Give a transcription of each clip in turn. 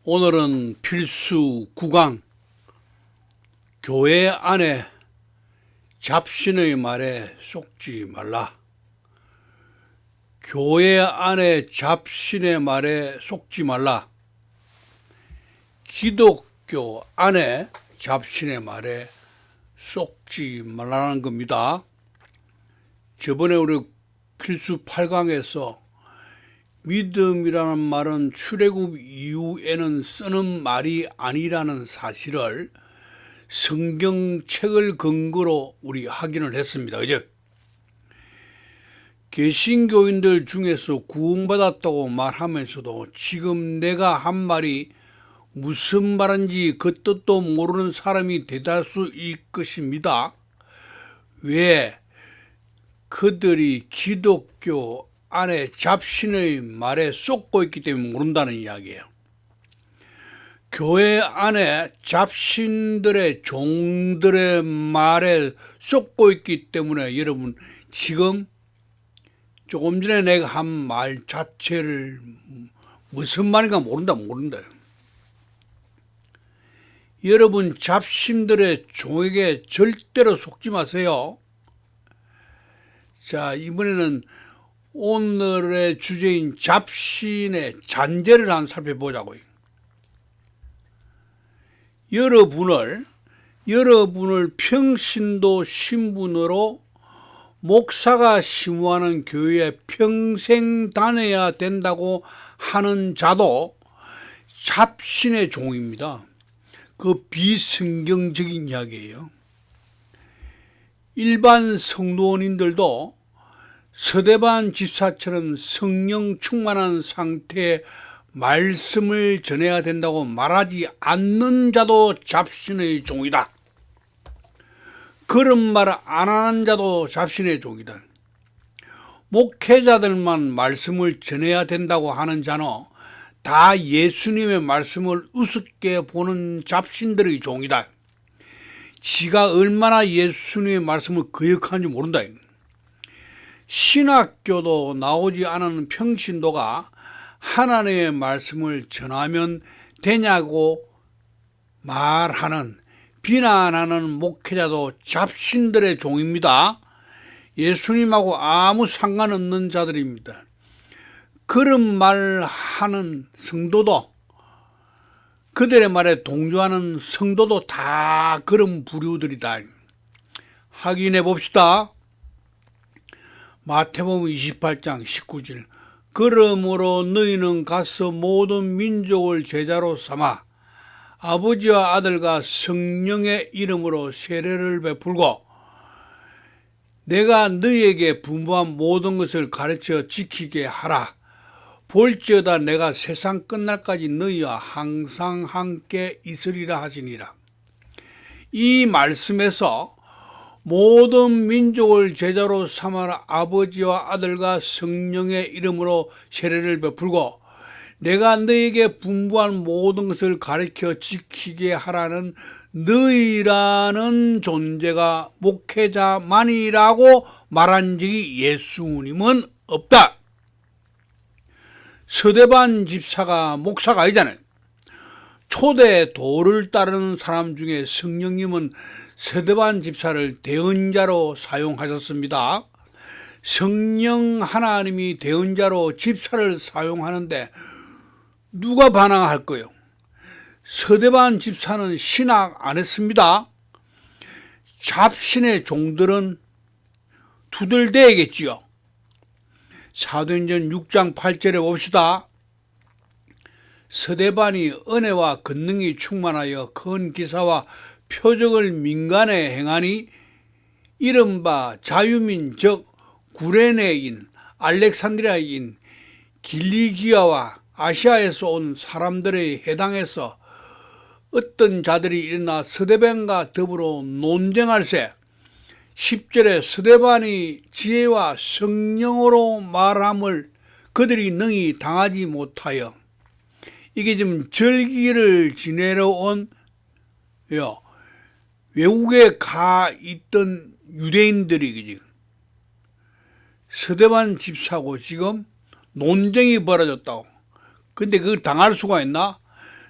오늘은 필수 구강, 교회 안에 잡신의 말에 속지 말라. 교회 안에 잡신의 말에 속지 말라. 기독교 안에 잡신의 말에 속지 말라는 겁니다. 저번에 우리 필수 8강에서 믿음이라는 말은 출애굽 이후에는 쓰는 말이 아니라는 사실을 성경책을 근거로 우리 확인을 했습니다. 그죠? 개신교인들 중에서 구원받았다고 말하면서도 지금 내가 한 말이 무슨 말인지 그 뜻도 모르는 사람이 대다수일 것입니다. 왜? 그들이 기독교 안에 잡신의 말에 쏟고 있기 때문에 모른다는 이야기예요. 교회 안에 잡신들의 종들의 말에 쏟고 있기 때문에 여러분 지금 조금 전에 내가 한 말 자체를 무슨 말인가 모른다. 여러분 잡신들의 종에게 절대로 속지 마세요. 자, 이번에는 오늘의 주제인 잡신의 잔재를 한번 살펴보자고요. 여러분을 평신도 신분으로 목사가 심무하는 교회에 평생 다녀야 된다고 하는 자도 잡신의 종입니다. 그 비성경적인 이야기예요. 일반 성도원인들도 서대반 집사처럼 성령 충만한 상태의 말씀을 전해야 된다고 말하지 않는 자도 잡신의 종이다. 그런 말 안 하는 자도 잡신의 종이다. 목회자들만 말씀을 전해야 된다고 하는 자는 다 예수님의 말씀을 우습게 보는 잡신들의 종이다. 지가 얼마나 예수님의 말씀을 거역하는지 모른다. 신학교도 나오지 않은 평신도가 하나님의 말씀을 전하면 되냐고 말하는, 비난하는 목회자도 잡신들의 종입니다. 예수님하고 아무 상관없는 자들입니다. 그런 말 하는 성도도, 그들의 말에 동조하는 성도도 다 그런 부류들이다. 확인해 봅시다. 마태복음 28장 19절. 그러므로 너희는 가서 모든 민족을 제자로 삼아 아버지와 아들과 성령의 이름으로 세례를 베풀고 내가 너희에게 분부한 모든 것을 가르쳐 지키게 하라. 볼지어다 내가 세상 끝날까지 너희와 항상 함께 있으리라 하시니라. 이 말씀에서 모든 민족을 제자로 삼아 아버지와 아들과 성령의 이름으로 세례를 베풀고 내가 너희에게 분부한 모든 것을 가르쳐 지키게 하라는 너희라는 존재가 목회자만이라고 말한 적이 예수님은 없다. 서대반 집사가 목사가 아니잖아요. 초대 도를 따르는 사람 중에 성령님은 서대반 집사를 대언자로 사용하셨습니다. 성령 하나님이 대언자로 집사를 사용하는데 누가 반항할 거예요? 서대반 집사는 신학 안 했습니다. 잡신의 종들은 두들대야겠지요. 사도행전 6장 8절에 봅시다. 서대반이 은혜와 권능이 충만하여 큰 기사와 표적을 민간에 행하니 이른바 자유민 즉 구레네인, 알렉산드리아인, 길리기아와 아시아에서 온 사람들의 해당에서 어떤 자들이 일어나 서대반과 더불어 논쟁할세 10절에 서대반이 지혜와 성령으로 말함을 그들이 능히 당하지 못하여 이게 지금 절기를 지내러 온 외국에 가 있던 유대인들이 지금 서대반 집사고 지금 논쟁이 벌어졌다고. 근데 그걸 당할 수가 있나?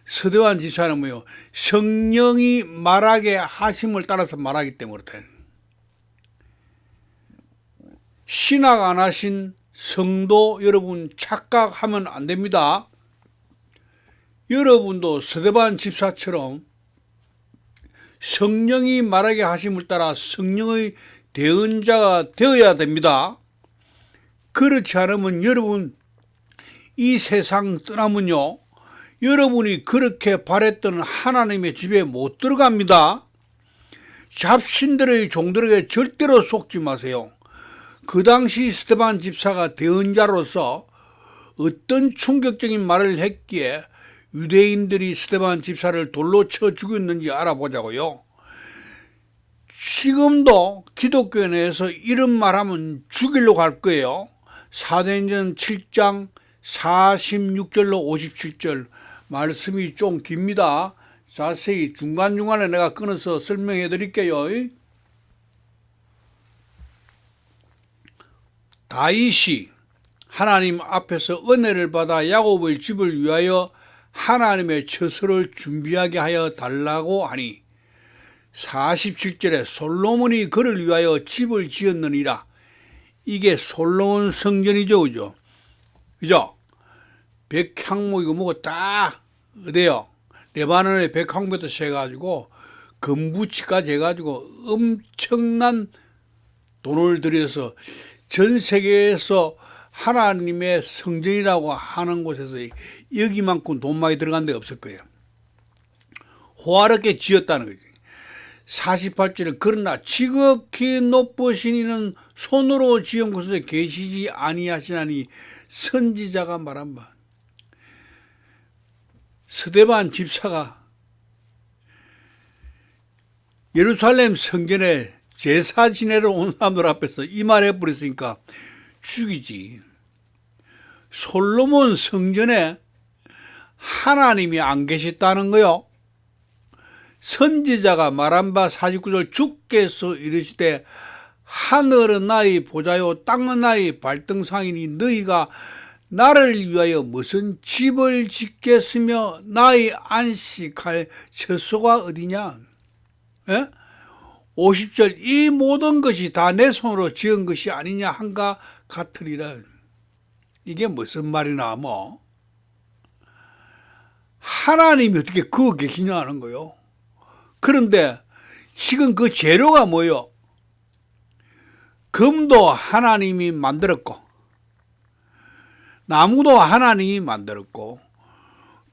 스데반 집사는 뭐요? 성령이 말하게 하심을 따라서 말하기 때문에 그렇다. 신학 안 하신 성도 여러분 착각하면 안 됩니다. 여러분도 스데반 집사처럼 성령이 말하게 하심을 따라 성령의 대언자가 되어야 됩니다. 그렇지 않으면 여러분 이 세상 떠나면요, 여러분이 그렇게 바랬던 하나님의 집에 못 들어갑니다. 잡신들의 종들에게 절대로 속지 마세요. 그 당시 스데반 집사가 대언자로서 어떤 충격적인 말을 했기에 유대인들이 스데반 집사를 돌로 쳐 죽였는지 알아보자고요. 지금도 기독교 내에서 이런 말하면 죽이려고 할 거예요. 사도행전 7장 46절로 57절 말씀이 좀 깁니다. 자세히 중간중간에 내가 끊어서 설명해 드릴게요. 다윗이 하나님 앞에서 은혜를 받아 야곱의 집을 위하여 하나님의 처소를 준비하게 하여 달라고 하니 47절에 솔로몬이 그를 위하여 집을 지었느니라. 이게 솔로몬 성전이죠, 그죠? 그죠? 백향목이고 뭐고 딱 어때요? 레바논의 백향목부터 해가지고 금부치까지 해가지고 엄청난 돈을 들여서 전 세계에서 하나님의 성전이라고 하는 곳에서 여기만큼 돈 많이 들어간 데 없을 거예요. 호화롭게 지었다는 거지. 48절에 그러나 지극히 높으신 이는 손으로 지은 곳에 계시지 아니하시나니 선지자가 말한 바. 스데반 집사가 예루살렘 성전에 제사 지내러 온 사람들 앞에서 이 말 해버렸으니까 죽이지. 솔로몬 성전에 하나님이 안 계셨다는 거요. 선지자가 말한 바 49절 주께서 이르시되 하늘은 나의 보좌요 땅은 나의 발등상이니 너희가 나를 위하여 무슨 집을 짓겠으며 나의 안식할 처소가 어디냐. 에? 50절 이 모든 것이 다 내 손으로 지은 것이 아니냐 한가 같으리라. 이게 무슨 말이나 뭐 하나님이 어떻게 그거 계시냐 하는 거요. 그런데 지금 그 재료가 뭐요? 금도 하나님이 만들었고 나무도 하나님이 만들었고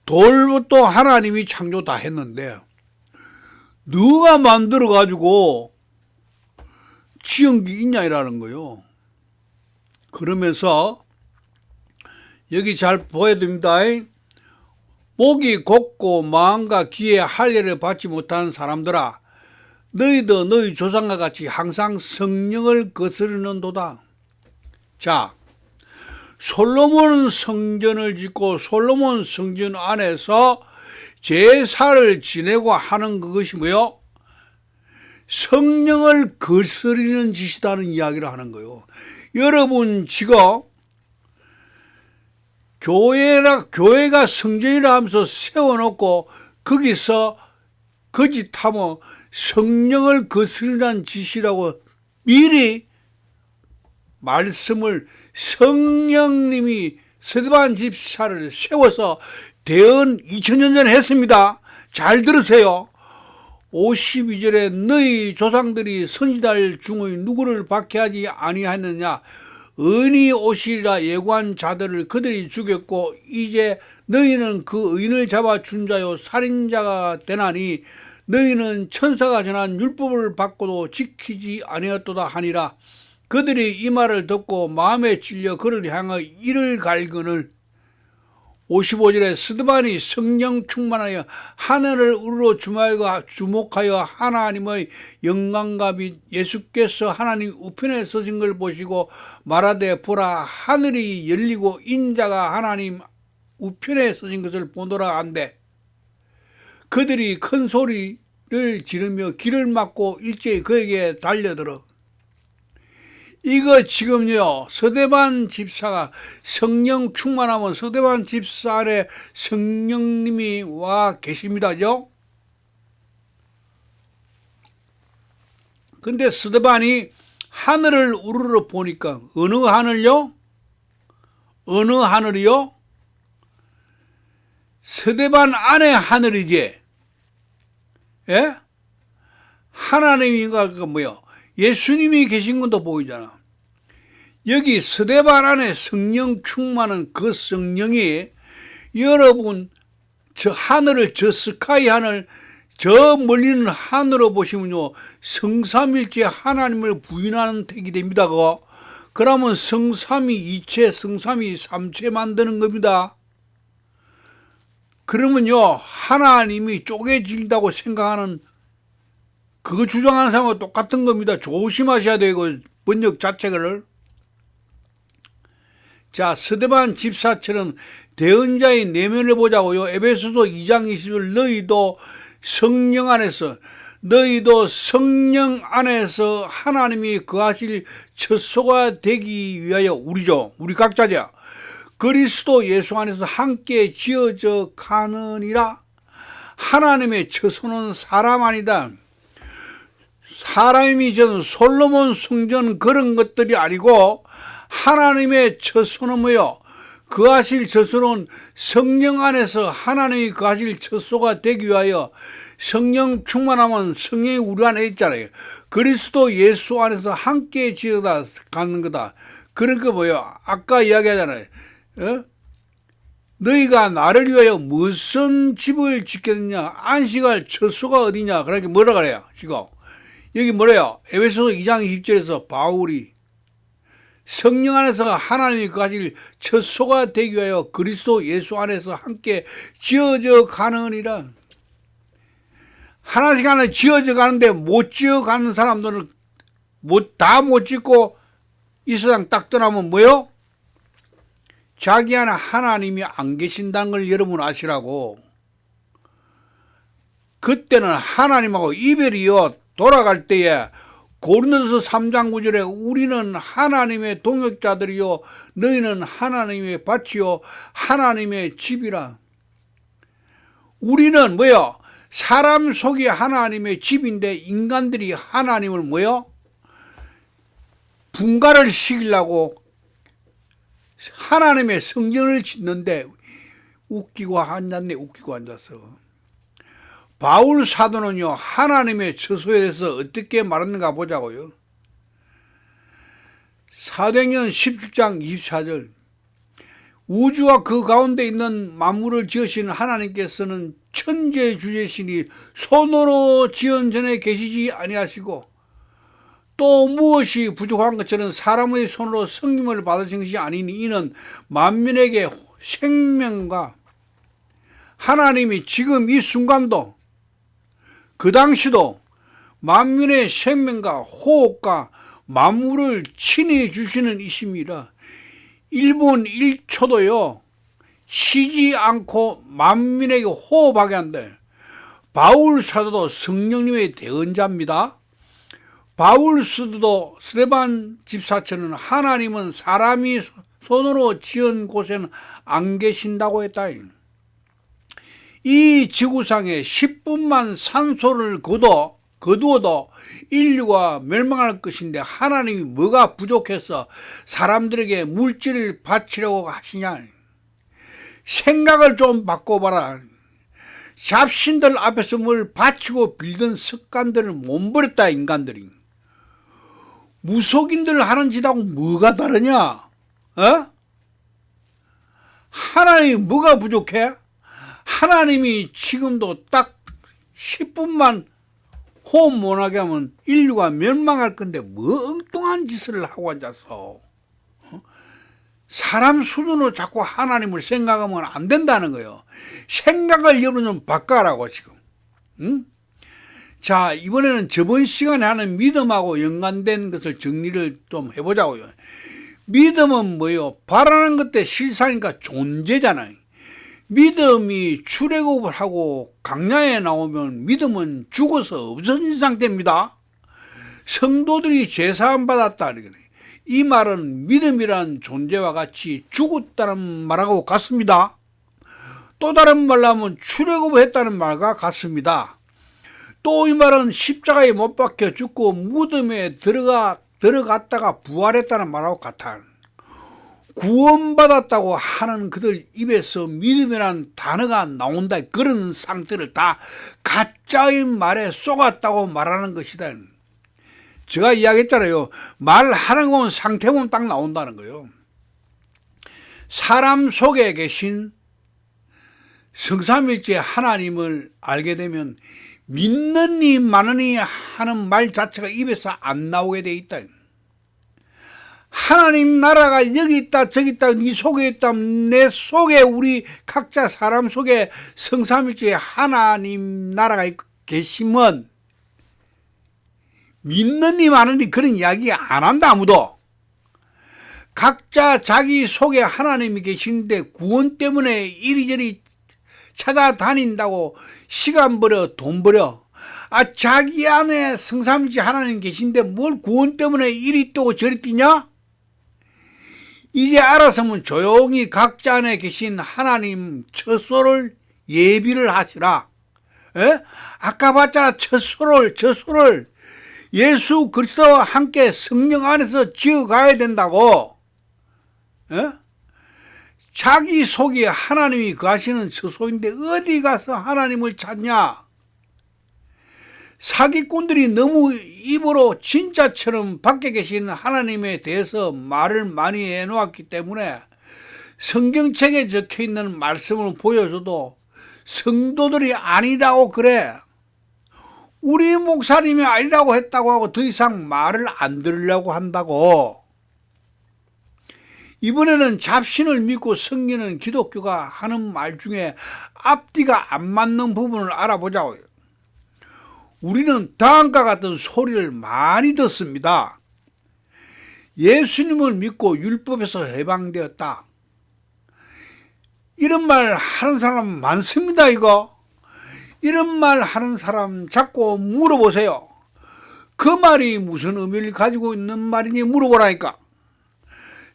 돌도 하나님이 창조 다 했는데 누가 만들어 가지고 지은 게 있냐라는 거요. 그러면서 여기 잘 보여야 됩니다. 목이 곱고 마음과 귀에 할례를 받지 못하는 사람들아, 너희도 너희 조상과 같이 항상 성령을 거스르는도다. 자, 솔로몬 성전을 짓고 솔로몬 성전 안에서 제사를 지내고 하는 그것이 뭐요? 성령을 거스르는 짓이라는 이야기를 하는 거예요. 여러분 지금 교회가 성전이라 하면서 세워놓고 거기서 거짓하면 성령을 거스르는 짓이라고 미리 말씀을 성령님이 스데반 집사를 세워서 대언 2000년 전에 했습니다. 잘 들으세요. 52절에 너희 조상들이 선지자들 중의 누구를 박해하지 아니하느냐. 의인이 오시리라 예고한 자들을 그들이 죽였고 이제 너희는 그 의인을 잡아 준 자요 살인자가 되나니 너희는 천사가 전한 율법을 받고도 지키지 아니었도다 하니라. 그들이 이 말을 듣고 마음에 찔려 그를 향하여 이를 갈거늘. 55절에 스데반이 성령 충만하여 하늘을 우러러 주목하여 하나님의 영광과 및 예수께서 하나님 우편에 서신 걸 보시고 말하되 보라 하늘이 열리고 인자가 하나님 우편에 서신 것을 보노라 한대. 그들이 큰 소리를 지르며 길을 막고 일제히 그에게 달려들어. 이거 지금요, 서대반 집사가 성령 충만하면 서대반 집사 안에 성령님이 와 계십니다죠? 근데 서대반이 하늘을 우르르 보니까, 어느 하늘요? 어느 하늘이요? 서대반 안에 하늘이지. 예? 하나님이가 그 뭐요? 예수님이 계신 것도 보이잖아. 여기 서대반 안에 성령 충만한 그 성령이 여러분 저 하늘을, 저 스카이 하늘, 저 멀리는 하늘로 보시면요, 성삼일체 하나님을 부인하는 택이 됩니다. 그러면 성삼이 이체, 성삼이 삼체 만드는 겁니다. 그러면요, 하나님이 쪼개진다고 생각하는 그거 주장하는 사람과 똑같은 겁니다. 조심하셔야 되고, 번역 자체를. 자, 서대반 집사처럼 대언자의 내면을 보자고요. 에베소서 2장 20절, 너희도 성령 안에서 하나님이 거하실 처소가 되기 위하여, 우리 각자죠. 그리스도 예수 안에서 함께 지어져 가느니라. 하나님의 처소는 사람 아니다. 사람이 지은 솔로몬 성전 그런 것들이 아니고, 하나님의 처소는 뭐요? 거하실 처소는 성령 안에서 하나님이 거하실 처소가 되기 위하여 성령 충만하면 성령이 우리 안에 있잖아요. 그리스도 예수 안에서 함께 지어다 가는 거다. 그러니까 뭐요? 아까 이야기하잖아요. 너희가 나를 위하여 무슨 집을 짓겠느냐? 안식할 처소가 어디냐? 그러니까 뭐라 그래요? 지금 여기 뭐래요? 에베소서 2장 20절에서 바울이 성령 안에서 하나님이 거하실 처소가 되기 위하여 그리스도 예수 안에서 함께 지어져 가느니라. 하나씩 하나 지어져 가는데 못 지어 가는 사람들은 다 못 짓고 이 세상 딱 떠나면 뭐요? 자기 안에 하나님이 안 계신다는 걸 여러분 아시라고. 그때는 하나님하고 이별이요, 돌아갈 때에 고린도서 3장 9절에 우리는 하나님의 동역자들이요 너희는 하나님의 밭이요 하나님의 집이라. 우리는 뭐요? 사람 속이 하나님의 집인데 인간들이 하나님을 뭐요? 분가를 시키려고 하나님의 성전을 짓는데 웃기고 앉았네. 웃기고 앉았어. 바울 사도는요, 하나님의 처소에 대해서 어떻게 말했는가 보자고요. 사도행전 17장 24절, 우주와 그 가운데 있는 만물을 지으신 하나님께서는 천재주제시니 손으로 지은 전에 계시지 아니하시고 또 무엇이 부족한 것처럼 사람의 손으로 섬김을 받으신 것이 아니니 이는 만민에게 생명과, 하나님이 지금 이 순간도 그 당시도 만민의 생명과 호흡과 만물을 친히 주시는 이심이라. 1분 1초도요 쉬지 않고 만민에게 호흡하게 한대. 바울 사도도 성령님의 대언자입니다. 바울 사도도 스데반 집사처럼 하나님은 사람이 손으로 지은 곳에는 안 계신다고 했다. 이 지구상에 10분만 산소를 거두어도 인류가 멸망할 것인데 하나님이 뭐가 부족해서 사람들에게 물질을 바치려고 하시냐? 생각을 좀 바꿔봐라. 잡신들 앞에서 뭘 바치고 빌던 습관들을 못 버렸다. 인간들이 무속인들 하는 짓하고 뭐가 다르냐? 하나님이 뭐가 부족해? 하나님이 지금도 딱 10분만 호흡 못하게 하면 인류가 멸망할 건데 뭐 엉뚱한 짓을 하고 앉아서 사람 수준으로 자꾸 하나님을 생각하면 안 된다는 거예요. 생각을 여러분 좀 바꿔라고 지금. 응? 자, 이번에는 저번 시간에 하는 믿음하고 연관된 것을 정리를 좀 해보자고요. 믿음은 뭐예요? 바라는 것때 실사니까 존재잖아요. 믿음이 출애굽을 하고 강야에 나오면 믿음은 죽어서 없어진 상태입니다. 성도들이 제사함 받았다. 이 말은 믿음이란 존재와 같이 죽었다는 말하고 같습니다. 또 다른 말로 하면 출애굽했다는 말과 같습니다. 또 이 말은 십자가에 못 박혀 죽고 무덤에 들어갔다가 부활했다는 말하고 같아. 구원받았다고 하는 그들 입에서 믿음이란 단어가 나온다. 그런 상태를 다 가짜의 말에 속았다고 말하는 것이다. 제가 이야기했잖아요. 말하는 건 상태 보면 딱 나온다는 거예요. 사람 속에 계신 성삼일체 하나님을 알게 되면 믿느니 마느니 하는 말 자체가 입에서 안 나오게 돼 있다. 하나님 나라가 여기 있다 저기 있다 네 속에 있다 내 속에 우리 각자 사람 속에 성삼일체의 하나님 나라가 계시면 믿느니 마느니 그런 이야기 안 한다. 아무도. 각자 자기 속에 하나님이 계시는데 구원 때문에 이리저리 찾아다닌다고 시간 버려 돈 버려. 자기 안에 성삼일체 하나님 계신데 뭘 구원 때문에 이리 뛰고 저리 뛰냐? 이제 알았으면 조용히 각자 안에 계신 하나님 처소를 예비를 하시라. 에? 아까 봤잖아. 처소를 예수 그리스도와 함께 성령 안에서 지어가야 된다고. 에? 자기 속에 하나님이 거하시는 처소인데 어디 가서 하나님을 찾냐? 사기꾼들이 너무 입으로 진짜처럼 밖에 계신 하나님에 대해서 말을 많이 해놓았기 때문에 성경책에 적혀있는 말씀을 보여줘도 성도들이 아니라고 그래. 우리 목사님이 아니라고 했다고 하고 더 이상 말을 안 들으려고 한다고. 이번에는 잡신을 믿고 섬기는 기독교가 하는 말 중에 앞뒤가 안 맞는 부분을 알아보자고요. 우리는 다음과 같은 소리를 많이 듣습니다. 예수님을 믿고 율법에서 해방되었다. 이런 말 하는 사람 많습니다. 이런 말 하는 사람 자꾸 물어보세요. 그 말이 무슨 의미를 가지고 있는 말이니 물어보라니까.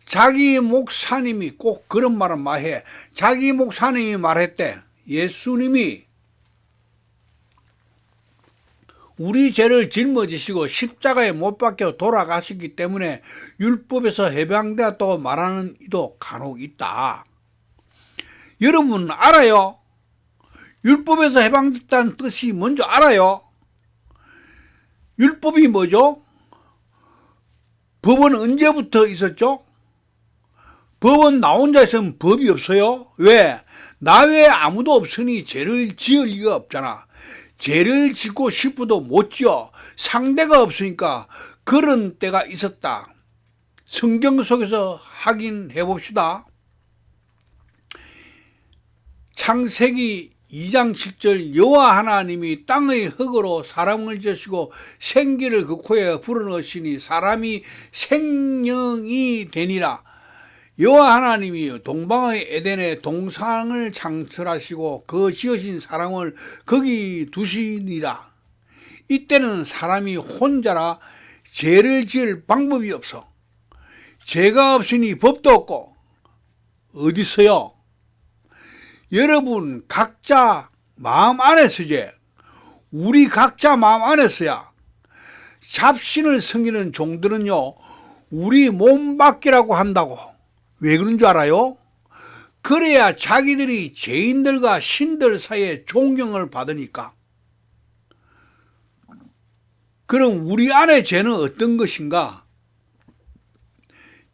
자기 목사님이 꼭 그런 말을 말해. 자기 목사님이 말했대. 예수님이 우리 죄를 짊어지시고 십자가에 못 박혀 돌아가시기 때문에 율법에서 해방되었다고 말하는 이도 간혹 있다. 여러분 알아요? 율법에서 해방됐다는 뜻이 뭔지 알아요? 율법이 뭐죠? 법은 언제부터 있었죠? 법은 나 혼자 있으면 법이 없어요. 왜? 나 외에 아무도 없으니 죄를 지을 리가 없잖아. 죄를 짓고 싶어도 못 지어. 상대가 없으니까 그런 때가 있었다. 성경 속에서 확인해 봅시다. 창세기 2장 7절 여호와 하나님이 땅의 흙으로 사람을 지으시고 생기를 그 코에 불어넣으시니 사람이 생명이 되니라. 여호와 하나님이 동방의 에덴에 동상을 창설하시고 그 지으신 사람을 거기 두시니라. 이때는 사람이 혼자라 죄를 지을 방법이 없어. 죄가 없으니 법도 없고 어디 있어요? 여러분 각자 마음 안에서지. 우리 각자 마음 안에서야. 잡신을 섬기는 종들은요 우리 몸 밖이라고 한다고. 왜 그런 줄 알아요? 그래야 자기들이 죄인들과 신들 사이에 존경을 받으니까. 그럼 우리 안의 죄는 어떤 것인가?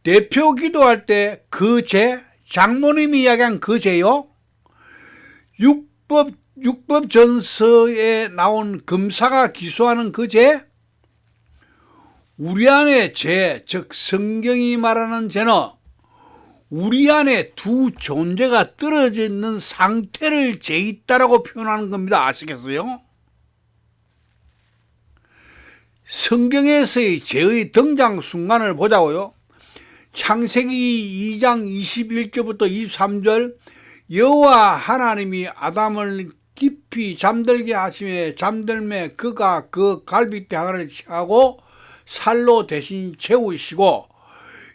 대표 기도할 때 그 죄, 장로님이 이야기한 그 죄요? 율법 전서에 나온 검사가 기소하는 그 죄? 우리 안의 죄, 즉 성경이 말하는 죄는 우리 안에 두 존재가 떨어져 있는 상태를 죄 있다라고 표현하는 겁니다. 아시겠어요? 성경에서의 죄의 등장 순간을 보자고요. 창세기 2장 21절부터 23절 여호와 하나님이 아담을 깊이 잠들게 하시며 잠들매 그가 그 갈빗대 하나를 취하고 살로 대신 채우시고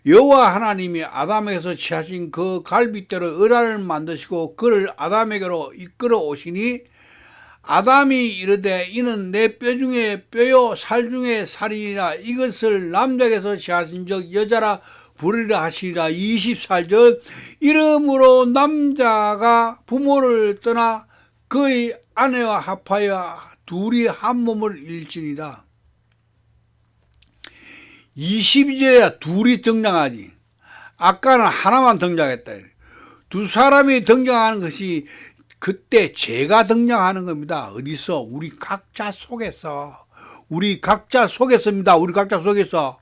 여호와 하나님이 아담에게서 취하신 그 갈빗대로 을알을 만드시고 그를 아담에게로 이끌어 오시니 아담이 이르되 이는 내 뼈 중에 뼈요 살 중에 살이니라 이것을 남자에게서 취하신 적 여자라 부르리라 하시니라. 24절 이러므로 남자가 부모를 떠나 그의 아내와 합하여 둘이 한 몸을 일지니라. 22절에 둘이 등장하지. 아까는 하나만 등장했다. 두 사람이 등장하는 것이 그때 죄가 등장하는 겁니다. 어디서? 우리 각자 속에서. 우리 각자 속에서입니다. 우리 각자 속에서.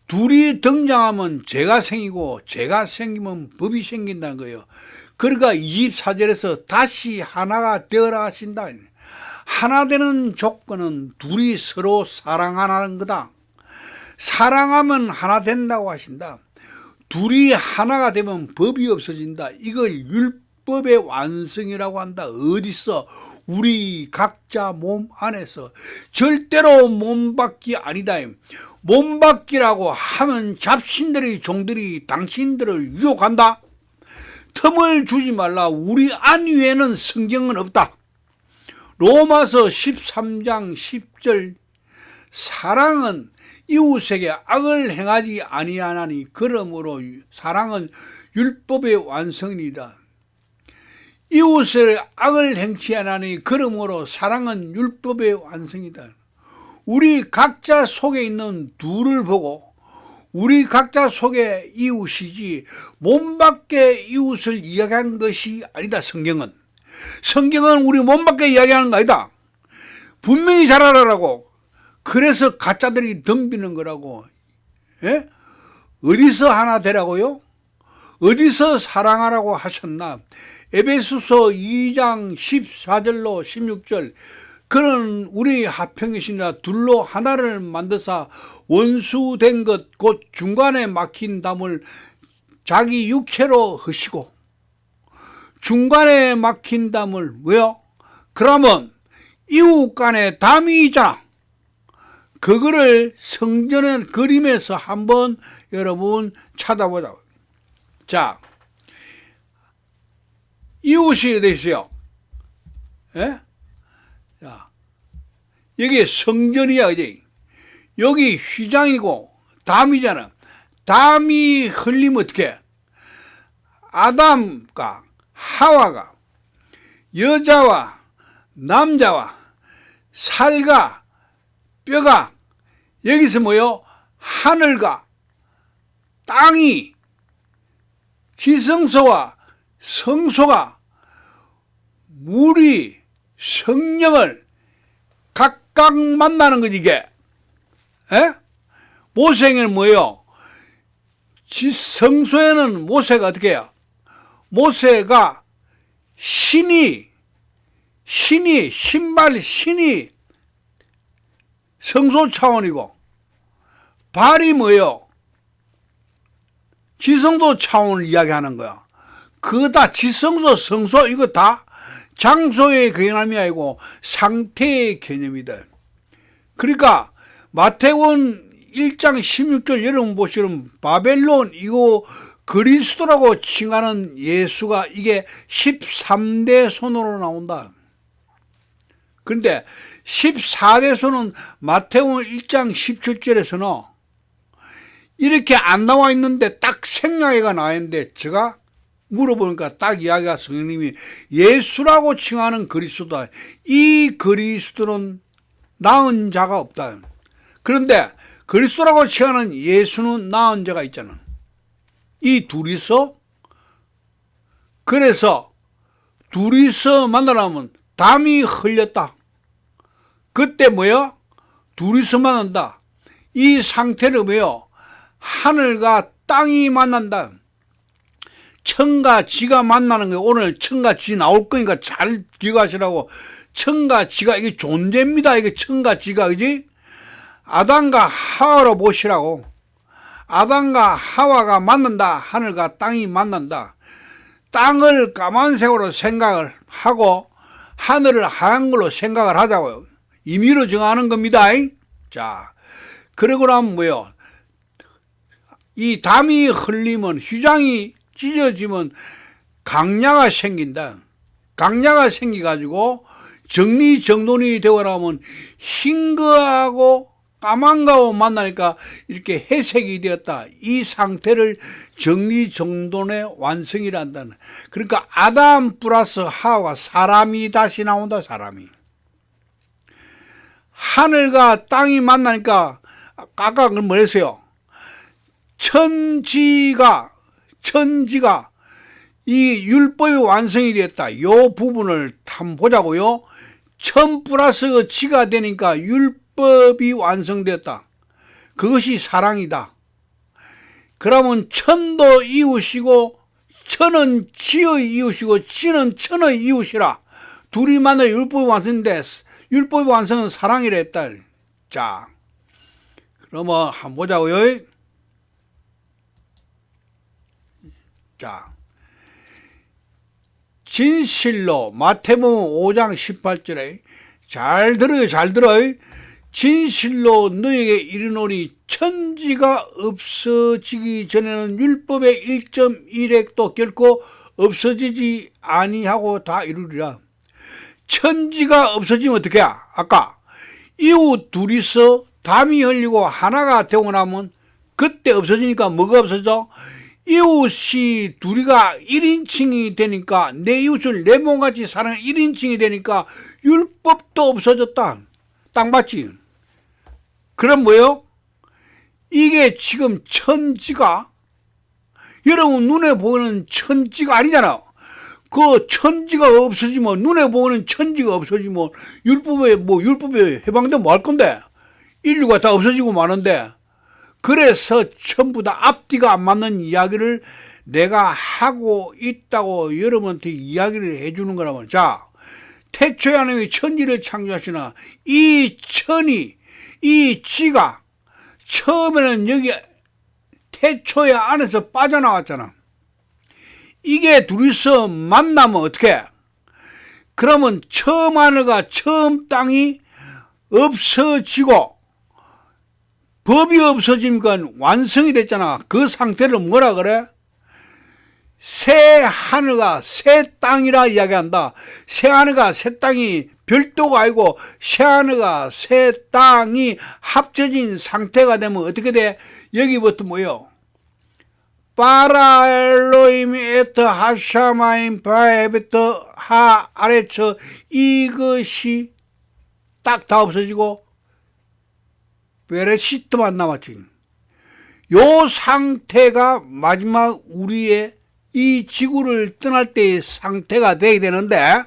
둘이 등장하면 죄가 생기고 죄가 생기면 법이 생긴다는 거예요. 그러니까 24절에서 다시 하나가 되어라 하신다. 하나 되는 조건은 둘이 서로 사랑하는 거다. 사랑하면 하나 된다고 하신다. 둘이 하나가 되면 법이 없어진다. 이걸 율법의 완성이라고 한다. 어디서? 우리 각자 몸 안에서. 절대로 몸밖이 아니다. 몸밖이라고 하면 잡신들의 종들이 당신들을 유혹한다. 틈을 주지 말라. 우리 안 위에는 성경은 없다. 로마서 13장 10절 사랑은 이웃에게 악을 행하지 아니하나니 그러므로 사랑은 율법의 완성이니라. 이웃을 악을 행치 아니하니 그러므로 사랑은 율법의 완성이다. 우리 각자 속에 있는 둘을 보고 우리 각자 속에 이웃이지 몸 밖의 이웃을 이야기한 것이 아니다. 성경은 우리 몸 밖에 이야기하는 거 아니다. 분명히 잘 알아라고. 그래서 가짜들이 덤비는 거라고. 예? 어디서 하나 되라고요? 어디서 사랑하라고 하셨나? 에베소서 2장 14절로 16절 그는 우리 화평이시니라 둘로 하나를 만드사 원수된 것 곧 중간에 막힌 담을 자기 육체로 하시고. 중간에 막힌 담을 왜요? 그러면 이웃 간에 담이 있잖아. 그거를 성전의 그림에서 한번 여러분 찾아보자고. 자, 이웃이 어디 있어요? 예? 자, 여기 성전이야, 그지? 여기 휘장이고 담이잖아. 담이 흘리면 어떡해? 아담과 하와가 여자와 남자와 살과 뼈가 여기서 뭐요? 하늘과 땅이 지성소와 성소가 물이 성령을 각각 만나는 거지 이게. 에? 모세에게는 뭐예요? 성소에는 모세가 어떻게 해요? 모세가 신이 성소 차원이고 발이 뭐예요? 지성소 차원을 이야기하는 거야. 그거 다 지성소, 성소 이거 다 장소의 개념이 아니고 상태의 개념이다. 그러니까 마태복음 1장 16절 여러분 보시면 바벨론 이거 그리스도라고 칭하는 예수가 이게 13대 손으로 나온다. 그런데 14대 손은 마태복음 1장 17절에서는 이렇게 안 나와 있는데 딱 생략해가 나와 있는데 제가 물어보니까 딱 이야기가 성령님이 예수라고 칭하는 그리스도다. 이 그리스도는 낳은 자가 없다. 그런데 그리스도라고 칭하는 예수는 낳은 자가 있잖아. 이 둘이서 그래서 둘이서 만나려면 담이 흘렸다. 그때 뭐야? 둘이서 만난다. 이 상태를 뭐요? 하늘과 땅이 만난다. 천과 지가 만나는 거예요. 오늘 천과 지 나올 거니까 잘 기억하시라고. 천과 지가 이게 존재입니다. 이게 천과 지가, 그지? 아담과 하와로 보시라고. 아담과 하와가 만난다. 하늘과 땅이 만난다. 땅을 까만색으로 생각을 하고 하늘을 하얀 걸로 생각을 하자고요. 임의로 정하는 겁니다. 자, 그러고 나면 뭐요? 이 담이 흘리면, 휘장이 찢어지면 강야가 생긴다. 강야가 생겨가지고 정리정돈이 되고 나면 흰 거하고 까만 거하고 만나니까 이렇게 회색이 되었다. 이 상태를 정리정돈의 완성이란다. 그러니까 아담 플러스 하와 사람이 다시 나온다. 사람이. 하늘과 땅이 만나니까 아까 뭐랬어요? 천지가 이 율법이 완성이 됐다. 요 부분을 한번 보자고요. 천 플러스 지가 되니까 율법이 완성됐다. 그것이 사랑이다. 그러면 천도 이웃이고 천은 지의 이웃이고 지는 천의 이웃이라. 둘이 만나 율법이 완성돼. 율법의 완성은 사랑이라 했다. 자, 그러면 한번 보자고요. 자, 진실로 마태복음 5장 18절에 잘 들어요. 잘 들어요. 진실로 너에게 이르노니 천지가 없어지기 전에는 율법의 1.1획도 결코 없어지지 아니하고 다 이루리라. 천지가 없어지면 어떻게 해? 아까 이웃 둘이서 담이 흘리고 하나가 되고 나면 그때 없어지니까 뭐가 없어져? 이웃이 둘이가 1인칭이 되니까 내 이웃을 내 몸같이 사랑하는 1인칭이 되니까 율법도 없어졌다. 딱 맞지? 그럼 뭐예요? 이게 지금 천지가 여러분 눈에 보이는 천지가 아니잖아. 그 천지가 없어지면 눈에 보이는 천지가 없어지면 율법에 해방되면 뭐 할 건데? 인류가 다 없어지고 마는데 그래서 전부 다 앞뒤가 안 맞는 이야기를 내가 하고 있다고 여러분한테 이야기를 해주는 거라면 자 태초에 하나님이 천지를 창조하시나 이 천이 이 지가 처음에는 여기 태초에 안에서 빠져나왔잖아. 이게 둘이서 만나면 어떻게 해? 그러면 처음 하늘과 처음 땅이 없어지고 법이 없어지니까 완성이 됐잖아. 그 상태를 뭐라 그래? 새 하늘과 새 땅이라 이야기한다. 새 하늘과 새 땅이 별도가 아니고 새 하늘과 새 땅이 합쳐진 상태가 되면 어떻게 돼? 여기부터 뭐요? 파라엘로임 에트 하샤마임 바에베터 하 아래처 이것이 딱 다 없어지고 베레시트만 남았지. 요 상태가 마지막 우리의 이 지구를 떠날 때의 상태가 돼야 되는데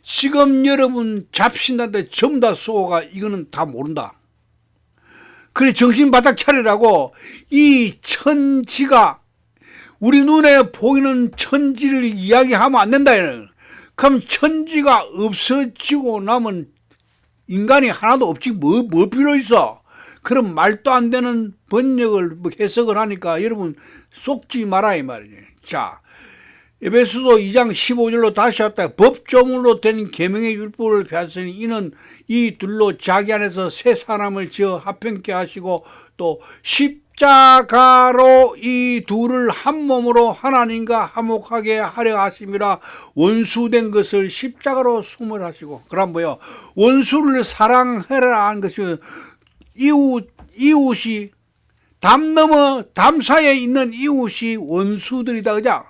지금 여러분 잡신한테 전부 다 쏘가 이거는 다 모른다. 그래 정신 바짝 차리라고 이 천지가 우리 눈에 보이는 천지를 이야기하면 안 된다. 그럼 천지가 없어지고 나면 인간이 하나도 없지 뭐 필요 있어. 그럼 말도 안 되는 번역을 해석을 하니까 여러분 속지 마라 이 말이에요. 자 에베소서 2장 15절로 다시 왔다. 법조문으로 된 계명의 율법을 폐하시니 이는 이 둘로 자기 안에서 새 사람을 지어 합평케 하시고 또 십자가로 이 둘을 한 몸으로 하나님과 화목하게 하려 하심이라. 원수된 것을 십자가로 소멸하시고. 그럼 뭐요? 원수를 사랑하라 하는 것이 이웃이 담 넘어 담 사이에 있는 이웃이 원수들이다. 그죠?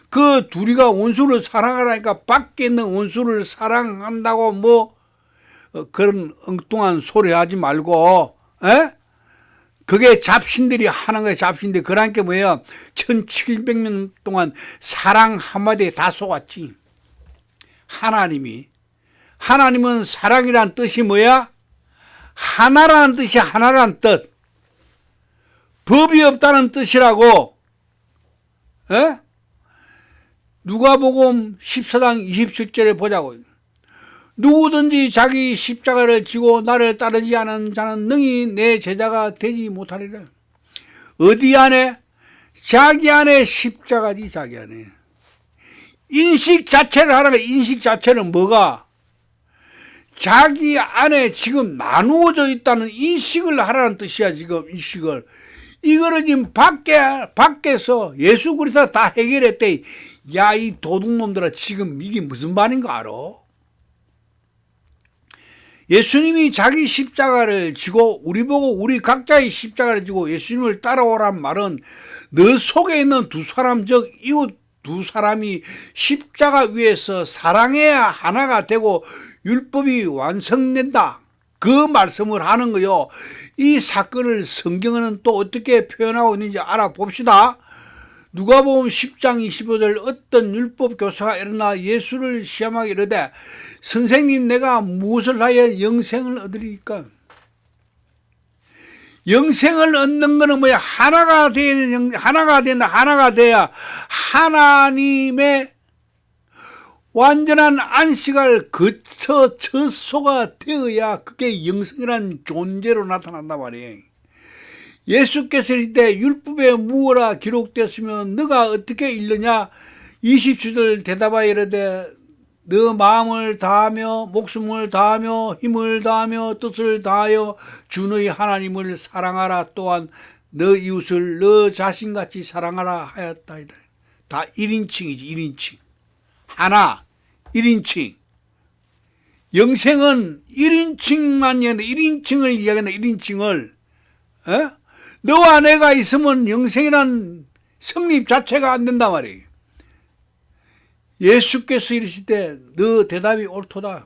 그 둘이가 원수를 사랑하라니까 밖에 있는 원수를 사랑한다고 그런 엉뚱한 소리 하지 말고, 에? 그게 잡신들이 하는 거예요. 잡신들. 그러니까 뭐예요? 1700년 동안 사랑 한마디에 다 속았지. 하나님은 사랑이란 뜻이 뭐야? 하나라는 뜻이 하나라는 뜻. 법이 없다는 뜻이라고. 에? 누가복음 14장 27절에 보자고. 누구든지 자기 십자가를 지고 나를 따르지 않은 자는 능히 내 제자가 되지 못하리라. 어디 안에? 자기 안에 십자가지. 자기 안에. 인식 자체를 하라고. 인식 자체는 뭐가? 자기 안에 지금 나누어져 있다는 인식을 하라는 뜻이야. 지금 인식을. 이거를 지금 밖에서 예수 그리스도가 다 해결했대. 야, 이 도둑놈들아, 지금 이게 무슨 말인가 알아? 예수님이 자기 십자가를 지고 우리 보고 우리 각자의 십자가를 지고 예수님을 따라오란 말은 너 속에 있는 두 사람, 즉 이웃 두 사람이 십자가 위에서 사랑해야 하나가 되고 율법이 완성된다. 그 말씀을 하는 거요. 이 사건을 성경은 또 어떻게 표현하고 있는지 알아봅시다. 누가복음 10장 25절 어떤 율법 교사가 일어나 예수를 시험하게 이르되 선생님, 내가 무엇을 하여 영생을 얻으리까? 영생을 얻는 거는 뭐야? 하나가 돼야 하나님의 완전한 안식을 거쳐 처소가 되어야 그게 영생이란 존재로 나타난단 말이에요. 예수께서 이때 율법에 무엇라 기록되었으면 너가 어떻게 읽느냐? 27절 대답하여 이르되 너 마음을 다하며 목숨을 다하며 힘을 다하며 뜻을 다하여 주 너희 하나님을 사랑하라. 또한 너 이웃을 너 자신같이 사랑하라 하였다이다. 다 1인칭이지. 1인칭. 하나 1인칭. 영생은 1인칭만 이야기한다. 1인칭을 이야기한다. 1인칭을. 너와 내가 있으면 영생이란 성립 자체가 안 된단 말이에요. 예수께서 이르실 때 너 대답이 옳도다.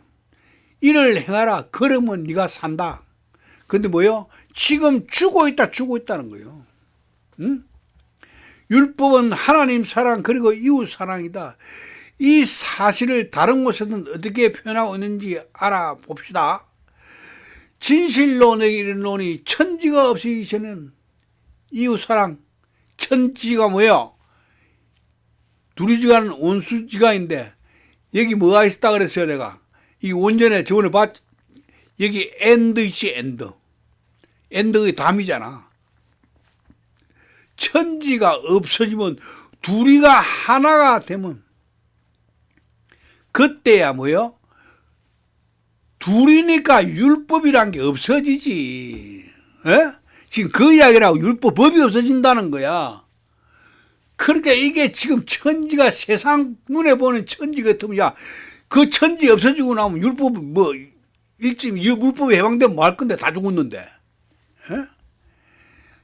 이를 행하라. 그러면 네가 산다. 근데 뭐요? 지금 죽고 있다는 거예요. 응? 율법은 하나님 사랑 그리고 이웃 사랑이다. 이 사실을 다른 곳에서는 어떻게 표현하고 있는지 알아봅시다. 진실로 내게 이르노니 천지가 없이 전에는 이웃 사랑. 천지가 뭐예요? 두리지간은 온수지간인데 여기 뭐가 있다 그랬어요. 내가 이 원전에 저번에 여기 엔드 있지. 엔드의 담이잖아. 천지가 없어지면 둘이가 하나가 되면 그때야 뭐요? 둘이니까 율법이란 게 없어지지. 지금 그 이야기라고 율법이 없어진다는 거야. 그러니까 이게 지금 천지가 세상 눈에 보는 천지 같으면 야, 그 천지 없어지고 나면 율법이 율법에 해방되면 뭐 할 건데 다 죽었는데.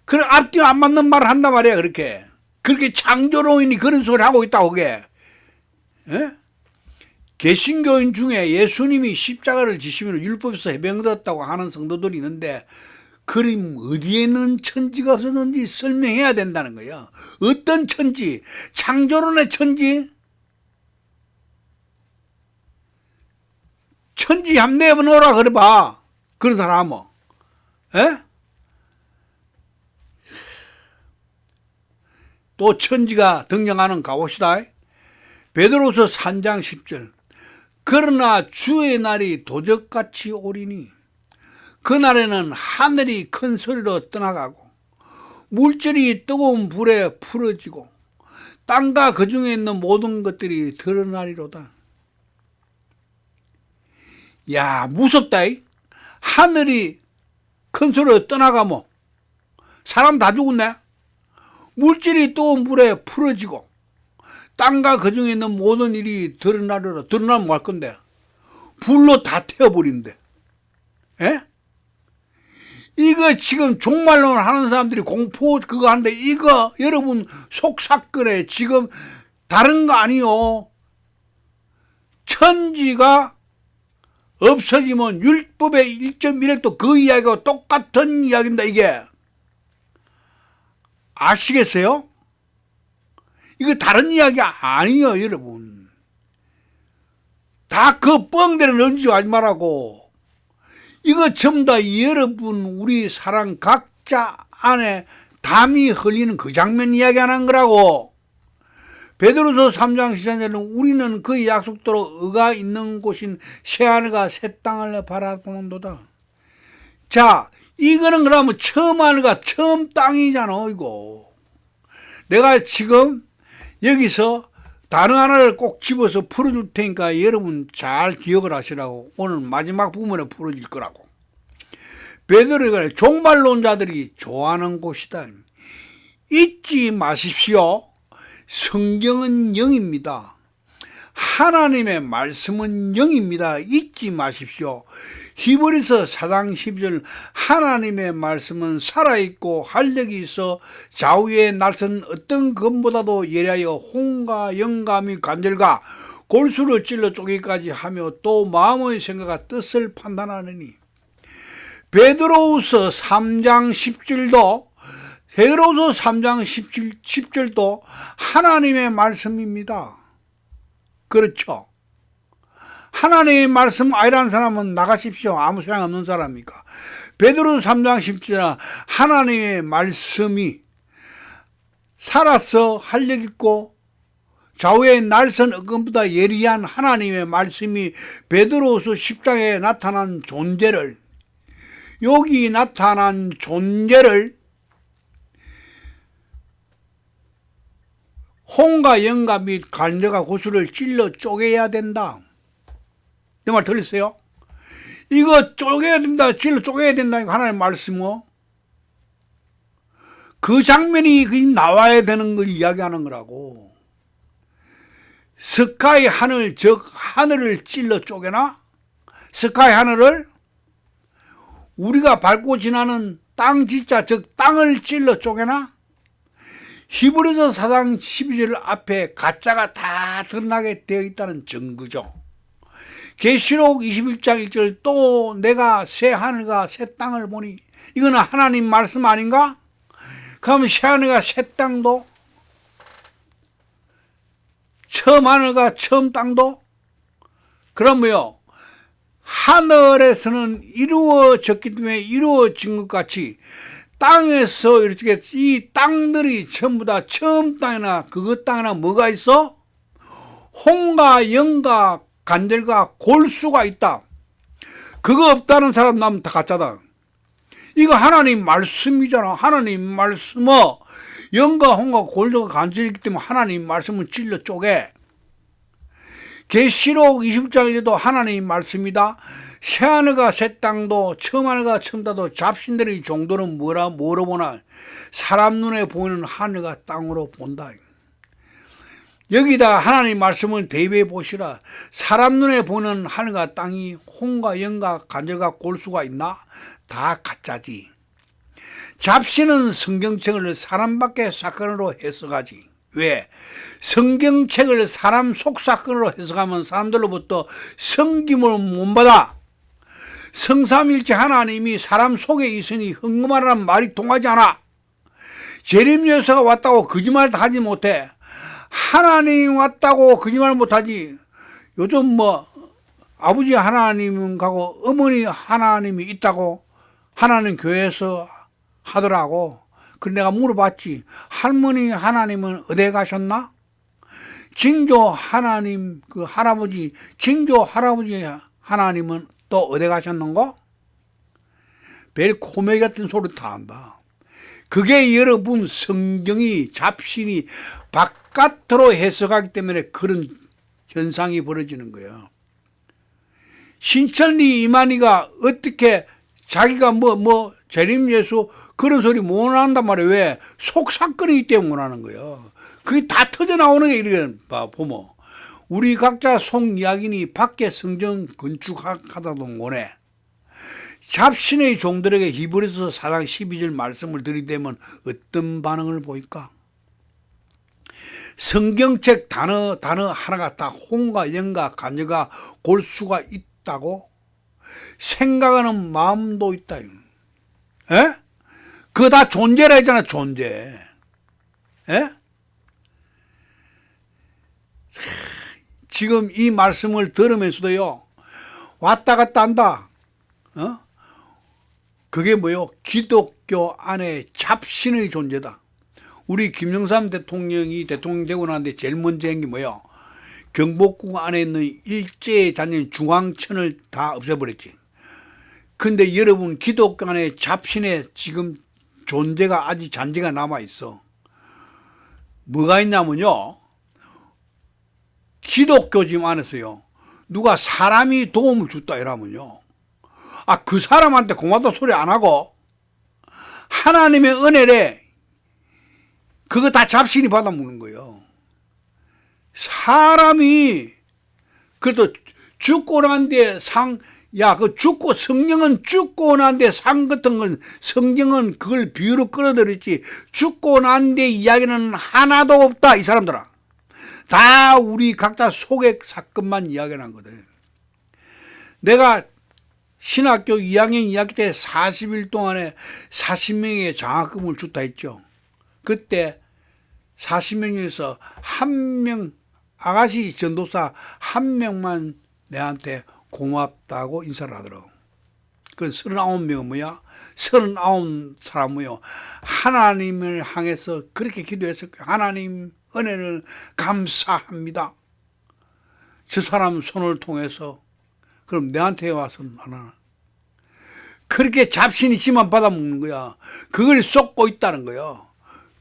그래 앞뒤 안 맞는 말을 한단 말이야. 그렇게 창조로인이 그런 소리 하고 있다고 그게. 개신교인 중에 예수님이 십자가를 지시면 율법에서 해방되었다고 하는 성도들이 있는데 그럼 어디에 있는 천지가 없었는지 설명해야 된다는 거야. 어떤 천지? 창조론의 천지? 천지 한번 내보노라 그래봐. 그런 사람은. 또 천지가 등장하는 가봅시다. 베드로서 3장 10절. 그러나 주의 날이 도적같이 오리니 그날에는 하늘이 큰 소리로 떠나가고 물질이 뜨거운 불에 풀어지고 땅과 그 중에 있는 모든 것들이 드러나리로다. 야, 무섭다. 하늘이 큰 소리로 떠나가면 사람 다 죽었네. 물질이 뜨거운 불에 풀어지고 땅과 그 중에 있는 모든 일이 드러나리로다. 드러나면 뭐 할 건데? 불로 다 태워버린대. 이거 지금 종말론 하는 사람들이 공포 그거 하는데 이거 여러분 속사건에 지금 다른 거 아니요. 천지가 없어지면 율법의 1.1획도 그 이야기가 똑같은 이야기입니다. 이게 아시겠어요? 이거 다른 이야기 아니에요. 여러분 다 그 뻥대로 넘지하지 말라고. 이거 전부 다 여러분 우리 사람 각자 안에 담이 흘리는 그 장면 이야기하는 거라고. 베드로서 3장 13절은 우리는 그 약속대로 의가 있는 곳인 새하늘과 새 땅을 바라보는도다. 자, 이거는 그러면 처음 하늘과 처음 땅이잖아. 이거 내가 지금 여기서 단어 하나를 꼭 집어서 풀어줄 테니까 여러분 잘 기억을 하시라고. 오늘 마지막 부분에 풀어질 거라고. 베드로가 종말론자들이 좋아하는 곳이다. 잊지 마십시오. 성경은 영입니다. 하나님의 말씀은 영입니다. 잊지 마십시오. 히브리서 4장 12절 하나님의 말씀은 살아있고 활력이 있어 좌우의 날선 어떤 것보다도 예리하여 혼과 영감이 관절과 골수를 찔러 쪼개기까지 하며 또 마음의 생각과 뜻을 판단하느니 베드로후서 3장 10절도 베드로후서 3장 10절도 하나님의 말씀입니다. 그렇죠. 하나님의 말씀 아니라는 사람은 나가십시오. 아무 소용없는 사람입니까? 베드로후서 3장 10절은 하나님의 말씀이 살아서 활력있고 좌우의 날선 어금보다 예리한 하나님의 말씀이 베드로후서 10장에 나타난 존재를 여기 나타난 존재를 혼과 영과 및 관절과 고수를 찔러 쪼개야 된다. 내 말 들렸어요? 이거 쪼개야 된다. 찔러 쪼개야 된다. 이거 하나님의 말씀어. 그 장면이 나와야 되는 걸 이야기하는 거라고. 스카이 하늘, 즉 하늘을 찔러 쪼개나? 스카이 하늘을 우리가 밟고 지나는 땅 지자, 즉 땅을 찔러 쪼개나? 히브리서 4장 12절 앞에 가짜가 다 드러나게 되어 있다는 증거죠. 계시록 21장 1절 또 내가 새 하늘과 새 땅을 보니 이거는 하나님 말씀 아닌가? 그럼 새 하늘과 새 땅도 처음 하늘과 처음 땅도 그럼 뭐요? 하늘에서는 이루어졌기 때문에 이루어진 것 같이 땅에서 이렇게 이 땅들이 전부 다 처음 땅이나 그것 땅이나 뭐가 있어? 혼과 영과 관절과 골수가 있다. 그거 없다는 사람 나면 다 가짜다. 이거 하나님 말씀이잖아. 하나님 말씀은 영과 혼과 골수가 관절이기 때문에 하나님 말씀을 찔러 쪼개. 계시록 20장에도 하나님 말씀이다. 새 하늘과 새 땅도 처음 하늘과 처음 땅도 잡신들의 정도는 뭐로 보나? 사람 눈에 보이는 하늘과 땅으로 본다. 여기다 하나님 말씀을 대비해 보시라. 사람 눈에 보이는 하늘과 땅이 혼과 영과 관절과 골수가 있나? 다 가짜지. 잡신은 성경책을 사람 밖의 사건으로 해석하지. 왜? 성경책을 사람 속 사건으로 해석하면 사람들로부터 섬김을 못 받아. 성삼일체 하나님이 사람 속에 있으니 흥금하라는 말이 통하지 않아. 재림 예수가 왔다고 거짓말 하지 못해. 하나님 왔다고 거짓말 못하지. 요즘 뭐 아버지 하나님하고 어머니 하나님이 있다고 하나님 교회에서 하더라고. 그래서 내가 물어봤지. 할머니 하나님은 어디에 가셨나? 징조 하나님 그 할아버지 징조 할아버지 하나님은 또 어디 가셨는가? 별 코메기 같은 소리 다 한다. 그게 여러분 성경이 잡신이 바깥으로 해석하기 때문에 그런 현상이 벌어지는 거예요. 신천리 이만희가 어떻게 자기가 재림 예수 그런 소리 못 한단 말이에요. 왜? 속사건이기 때문에 못 하는 거예요. 그게 다 터져 나오는 게 이렇게 보면 우리 각자 속 이야기니 밖에 성경 건축하다도 못해. 잡신의 종들에게 히브리서 4장 12절 말씀을 들이대면 어떤 반응을 보일까? 성경책 단어 하나가 다 혼과 영과 관절과 골수가 있다고? 생각하는 마음도 있다. 에? 그거 다 존재라 했잖아, 존재. 에? 지금 이 말씀을 들으면서도요, 왔다 갔다 한다. 그게 뭐요? 기독교 안에 잡신의 존재다. 우리 김영삼 대통령이 대통령 되고 나는데 제일 먼저 한 게 뭐요? 경복궁 안에 있는 일제의 잔인 중앙천을 다 없애버렸지. 근데 여러분 기독교 안에 잡신의 지금 존재가 아직 잔재가 남아있어. 뭐가 있냐면요. 기독교 지금 안에서요. 누가 사람이 도움을 줬다 이러면요. 그 사람한테 고맙다 소리 안 하고 하나님의 은혜래 그거 다 잡신이 받아먹는 거예요. 사람이 그래도 죽고 난 뒤에 죽고 성령은 죽고 난 뒤에 상 같은 건 성경은 그걸 비유로 끌어들였지 죽고 난 뒤에 이야기는 하나도 없다. 이 사람들아. 다 우리 각자 속의 사건만 이야기한 거거든. 내가 신학교 2학년 2학기 때 40일 동안에 40명의 장학금을 줬다 했죠. 그때 40명 중에서 한 명, 아가씨 전도사 한 명만 내한테 고맙다고 인사를 하더라고. 그 39명은 뭐야? 39사람이요. 하나님을 향해서 그렇게 기도했을 거야. 하나님 은혜를 감사합니다. 저 사람 손을 통해서 그럼 내한테 와서는 안 하나. 그렇게 잡신이 지만 받아먹는 거야. 그걸 쏟고 있다는 거야.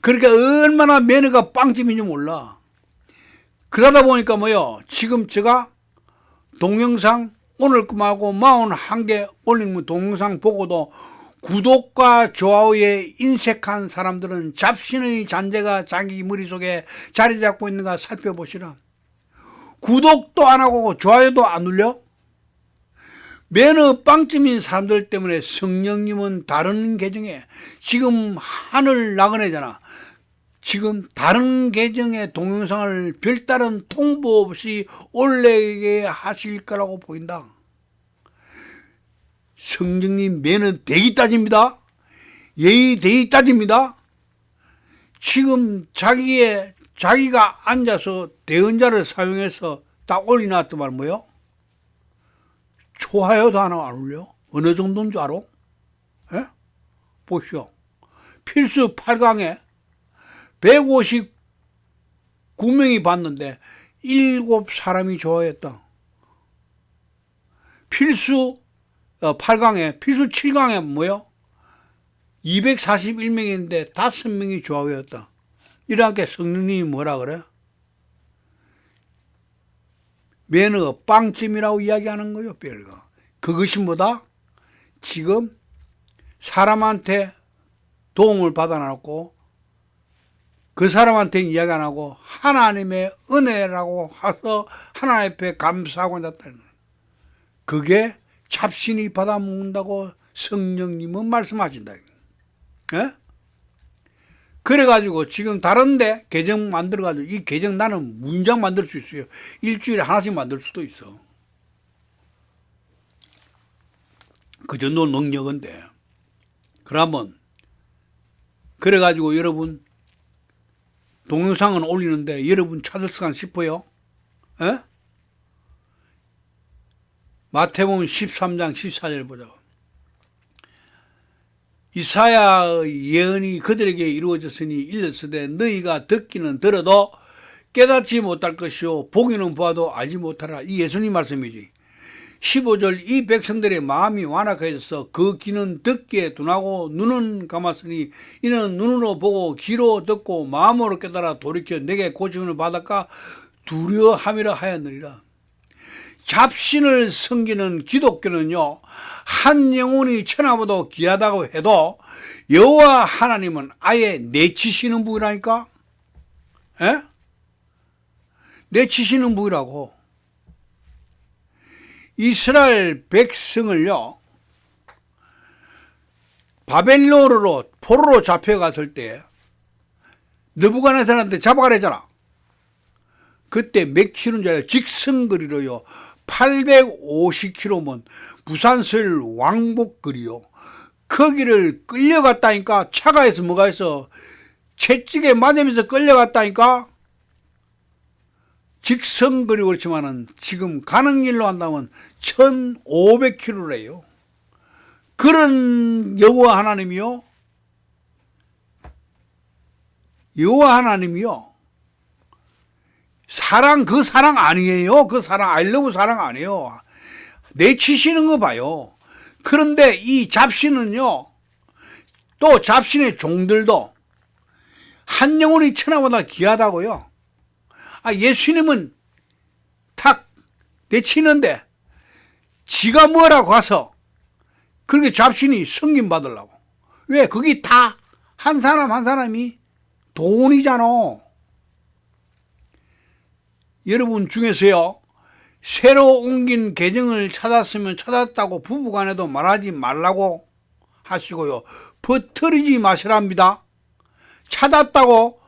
그러니까 얼마나 매너가 빵집인지 몰라. 그러다 보니까 뭐요? 지금 제가 동영상 오늘 끝하고 41개 올린 동영상 보고도 구독과 좋아요에 인색한 사람들은 잡신의 잔재가 자기 머릿속에 자리 잡고 있는가 살펴보시라. 구독도 안 하고 좋아요도 안 눌려? 매너 빵점인 사람들 때문에 성령님은 다른 계정에 지금 하늘 나그네잖아. 지금 다른 계정의 동영상을 별다른 통보 없이 올리게 하실 거라고 보인다. 성령님 매너 대기 따집니다. 예의 대기 따집니다. 지금 자기가 앉아서 대언자를 사용해서 딱 올려놨더만 뭐요? 좋아요도 하나 안 올려? 어느 정도인 줄 알아? 예? 보시오. 필수 8강에 159명이 봤는데 7사람이 좋아했다. 필수 8강에, 필수 7강에 뭐요? 241명인데 5명이 좋아했다. 이렇게 성령님이 뭐라 그래? 매너 빵점이라고 이야기하는 거예요. 별거. 그것이 뭐다? 지금 사람한테 도움을 받아놨고 그 사람한테는 이야기 안 하고 하나님의 은혜라고 해서 하나님 앞에 감사하고 앉았다는 거예요. 그게 잡신이 받아먹는다고 성령님은 말씀하신다. 예? 그래가지고 지금 다른데 계정 만들어가지고 이 계정 나는 문장 만들 수 있어요. 일주일에 하나씩 만들 수도 있어. 그 정도 능력인데. 그러면 그래가지고 여러분 동영상은 올리는데 여러분 찾았을까 싶어요? 에? 마태복음 13장 14절 보자고. 이사야의 예언이 그들에게 이루어졌으니 일렀으되 너희가 듣기는 들어도 깨닫지 못할 것이요 보기는 보아도 알지 못하라. 이 예수님 말씀이지. 15절 이 백성들의 마음이 완악해져서 그 귀는 듣기에 둔하고 눈은 감았으니 이는 눈으로 보고 귀로 듣고 마음으로 깨달아 돌이켜 내게 고침을 받을까 두려함이라 하였느니라. 잡신을 섬기는 기독교는요, 한 영혼이 천하보다 귀하다고 해도 여호와 하나님은 아예 내치시는 분이라니까. 에? 내치시는 분이라고. 이스라엘 백성을요, 바벨론으로 포로로 잡혀갔을 때 느부갓네살한테 잡아가래잖아. 그때 몇 킬로인 줄 알아요? 직선거리로요 850km면 부산서울 왕복거리요. 거기를 끌려갔다니까. 차가에서 뭐가 있어? 채찍에 맞으면서 끌려갔다니까. 직선거리 그렇지만은 지금 가는 길로 한다면 1500km래요. 그런 여호와 하나님이요. 여호와 하나님이요. 그 사랑 아니에요. 그 사랑, 아이러브 사랑 아니에요. 내치시는 거 봐요. 그런데 이 잡신은요, 또 잡신의 종들도 한 영혼이 천하보다 귀하다고요. 예수님은 탁 내치는데 지가 뭐라고 가서 그렇게 잡신이 승김 받으려고. 왜? 그게 다 한 사람 한 사람이 돈이잖아. 여러분 중에서요, 새로 옮긴 계정을 찾았으면 찾았다고 부부간에도 말하지 말라고 하시고요, 버트리지 마시랍니다. 찾았다고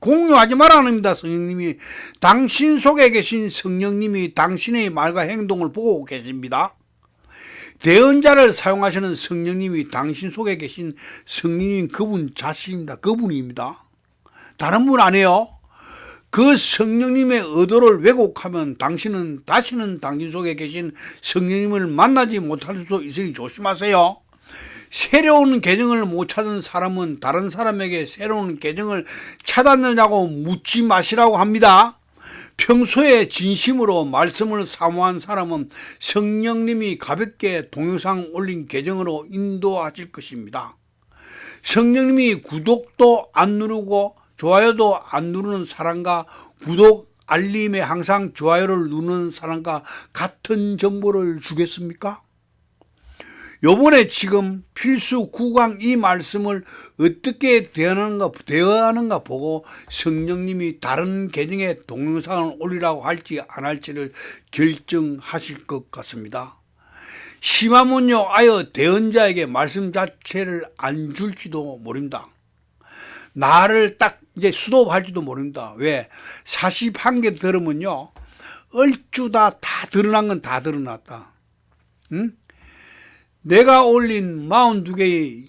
공유하지 말라합니다. 성령님이, 당신 속에 계신 성령님이 당신의 말과 행동을 보고 계십니다. 대언자를 사용하시는 성령님이 당신 속에 계신 성령님, 그분 자신입니다. 그분입니다. 다른 분 아니에요. 그 성령님의 의도를 왜곡하면 당신은 다시는 당신 속에 계신 성령님을 만나지 못할 수 있으니 조심하세요. 새로운 계정을 못 찾은 사람은 다른 사람에게 새로운 계정을 찾았느냐고 묻지 마시라고 합니다. 평소에 진심으로 말씀을 사모한 사람은 성령님이 가볍게 동영상 올린 계정으로 인도하실 것입니다. 성령님이 구독도 안 누르고 좋아요도 안 누르는 사람과 구독, 알림에 항상 좋아요를 누르는 사람과 같은 정보를 주겠습니까? 요번에 지금 필수 9강 이 말씀을 어떻게 대하는가 보고 성령님이 다른 계정에 동영상을 올리라고 할지 안 할지를 결정하실 것 같습니다. 심하면요, 아예 대언자에게 말씀 자체를 안 줄지도 모릅니다. 나를 딱 이제 수도할지도 모릅니다. 왜? 41개 들으면요, 얼추 다 드러난 건 다 드러났다. 응? 내가 올린 42개의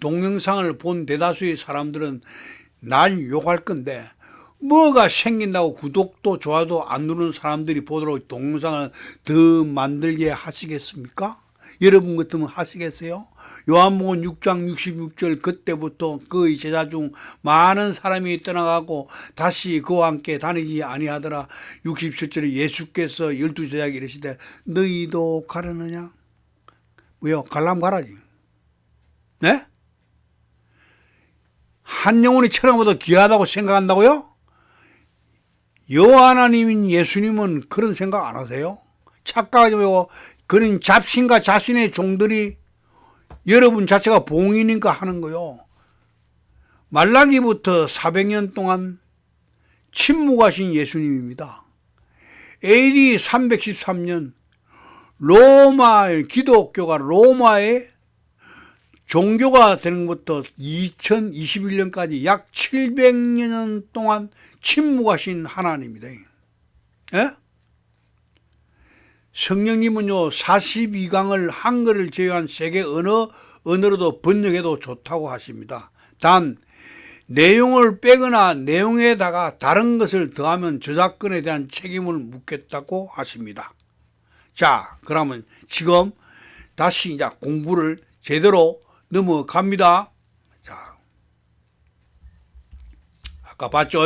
동영상을 본 대다수의 사람들은 날 욕할 건데, 뭐가 생긴다고 구독도 좋아도 안 누르는 사람들이 보도록 동영상을 더 만들게 하시겠습니까? 여러분 같으면 하시겠어요? 요한복음 6장 66절, 그때부터 그의 제자 중 많은 사람이 떠나가고 다시 그와 함께 다니지 아니하더라. 67절에 예수께서 12제자에게 이르시되 너희도 가려느냐? 왜요? 갈라면 가라지. 네? 한 영혼이 천하보다 귀하다고 생각한다고요? 여호와나님인 예수님은 그런 생각 안 하세요? 착각하지 말고, 그런 잡신과 자신의 종들이 여러분 자체가 봉인인가 하는 거요. 말라기부터 400년 동안 침묵하신 예수님입니다. AD 313년 기독교가 로마의 종교가 되는 것부터 2021년까지 약 700년 동안 침묵하신 하나님입니다. 예? 성령님은요, 42강을 한글을 제외한 세계 어느 언어로도 번역해도 좋다고 하십니다. 단 내용을 빼거나 내용에다가 다른 것을 더하면 저작권에 대한 책임을 묻겠다고 하십니다. 자, 그러면 지금 다시 이제 공부를 제대로 넘어갑니다. 자, 아까 봤죠?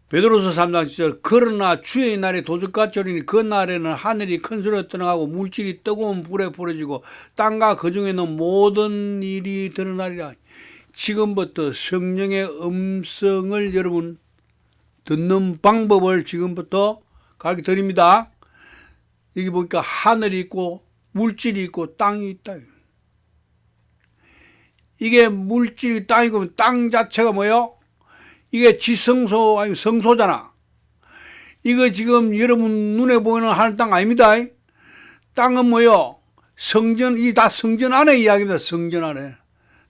베드로서 3장 10절, 그러나 주의 날이 도적같이 오리니 그 날에는 하늘이 큰 소리로 떠나가고 물질이 뜨거운 불에 부러지고 땅과 그 중에 있는 모든 일이 드러나리라. 지금부터 성령의 음성을 여러분 듣는 방법을 지금부터 가르쳐 드립니다. 여기 보니까 하늘이 있고 물질이 있고 땅이 있다. 이게 물질이 땅이고, 땅 자체가 뭐예요? 이게 지성소 아니 성소잖아. 이거 지금 여러분 눈에 보이는 하늘 땅 아닙니다. 땅은 뭐예요? 성전, 이 다 성전 안에 이야기입니다. 성전 안에.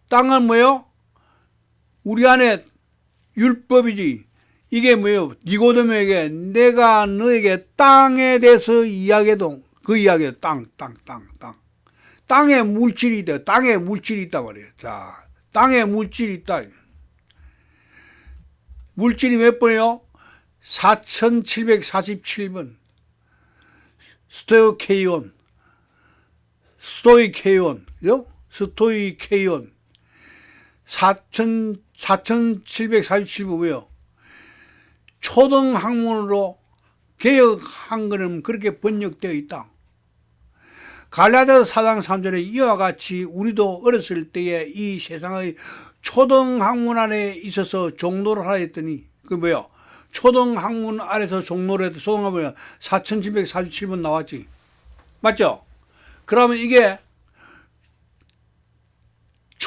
땅은 뭐예요? 우리 안에 율법이지. 이게 뭐예요? 니고데모에게 내가 너에게 땅에 대해서 이야기해도 그 이야기예요. 땅. 땅에 물질이 있다. 땅에 물질이 있단 말이에요. 자, 땅에 물질이 있다. 물질이 몇 번이요? 4747번. 스토이케이온. 4747번 왜요? 초등 학문으로 개혁 한글은 그렇게 번역되어 있다. 갈라디아서 4장 3절에 이와 같이 우리도 어렸을 때에 이 세상의 초등 학문 안에 있어서 종로를 하라 했더니, 그 뭐야? 초등 학문 안에서 종로를 해도 초등 학문이 4747번 나왔지. 맞죠? 그러면 이게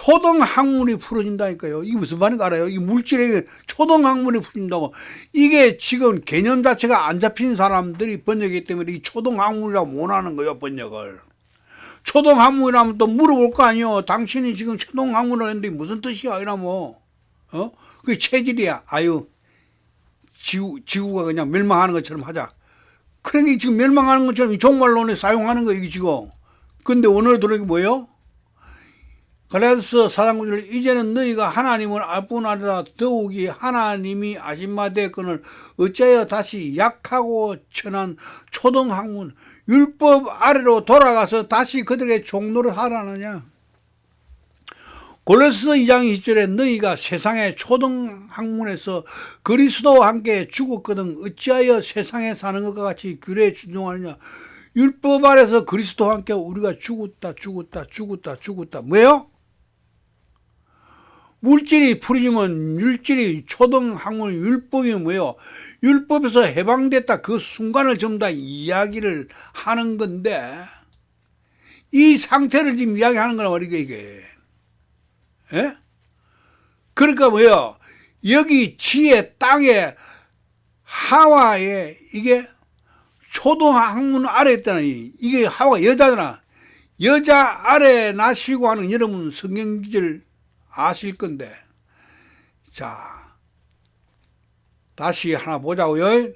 초등학문이 풀어진다니까요. 이게 무슨 말인가 알아요? 이 물질의 초등학문이 풀어진다고. 이게 지금 개념 자체가 안 잡힌 사람들이 번역이기 때문에 이 초등학문이라고 못 하는 거예요, 번역을. 초등학문이라면 또 물어볼 거 아니에요. 당신이 지금 초등학문을 했는데 무슨 뜻이야? 이러면, 그게 체질이야. 아유, 지구가 그냥 멸망하는 것처럼 하자. 그러니까 지금 멸망하는 것처럼 이 종말론에 사용하는 거예요, 이게 지금. 근데 오늘 들은 게 뭐예요? 갈라디아서 4장 9절, 이제는 너희가 하나님을 알 뿐 아니라 더욱이 하나님이 아신 바 되었거늘 어찌하여 다시 약하고 천한 초등학문 율법 아래로 돌아가서 다시 그들에게 종노를 하라느냐. 골로새 2장 20절에 너희가 세상의 초등학문에서 그리스도와 함께 죽었거든 어찌하여 세상에 사는 것과 같이 규례에 준종하느냐. 율법 아래서 그리스도와 함께 우리가 죽었다. 뭐예요? 물질이 풀어지면 율질이 초등학문 율법이 뭐예요? 율법에서 해방됐다. 그 순간을 전부 다 이야기를 하는 건데 이 상태를 지금 이야기하는 거란 말이에요, 이게. 예? 그러니까 뭐예요? 여기 지혜 땅에 하와에 이게 초등학문 아래 있다니. 이게 하와가 여자잖아. 여자 아래 나시고 하는 여러분 성경 기절 아실 건데. 자, 다시 하나 보자고요.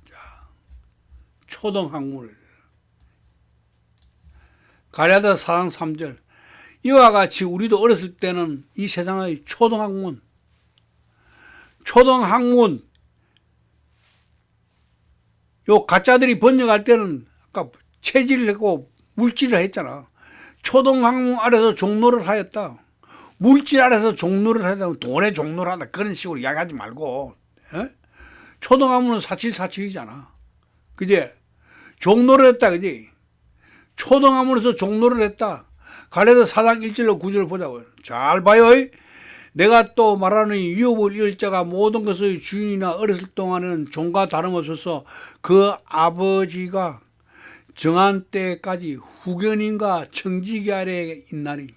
자, 초등학문. 갈라디아서 4장 3절. 이와 같이 우리도 어렸을 때는 이 세상의 초등학문, 요 가짜들이 번역할 때는 아까 체질을 했고 물질을 했잖아. 초등학문 아래서 종로를 하였다. 물질 아래서 종로를 하였다. 돈에 종로를 한다. 그런 식으로 이야기하지 말고. 에? 초등학문은 사칠사칠이잖아. 그지? 종로를 했다. 그지? 초등학문에서 종로를 했다. 갈라디아서 4장 1절로 9절 보자고요. 잘 봐요. 내가 또 말하는 유업을 이을 자가 모든 것의 주인이나 어렸을 동안에는 종과 다름없어서 그 아버지가 정한 때까지 후견인과 청지기 아래에 있나니.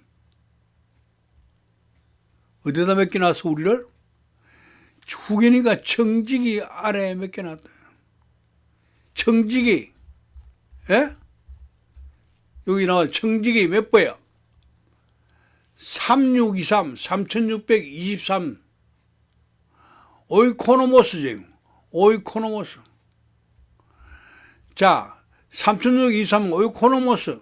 어디다 맡겨놨어 우리를? 후견인과 청지기 아래에 맡겨놨다. 청지기. 예? 여기 나와 청지기 몇 번이야? 3623, 3623. 오이코노모스지. 오이코노모스. 자, 3623 오이코노모스.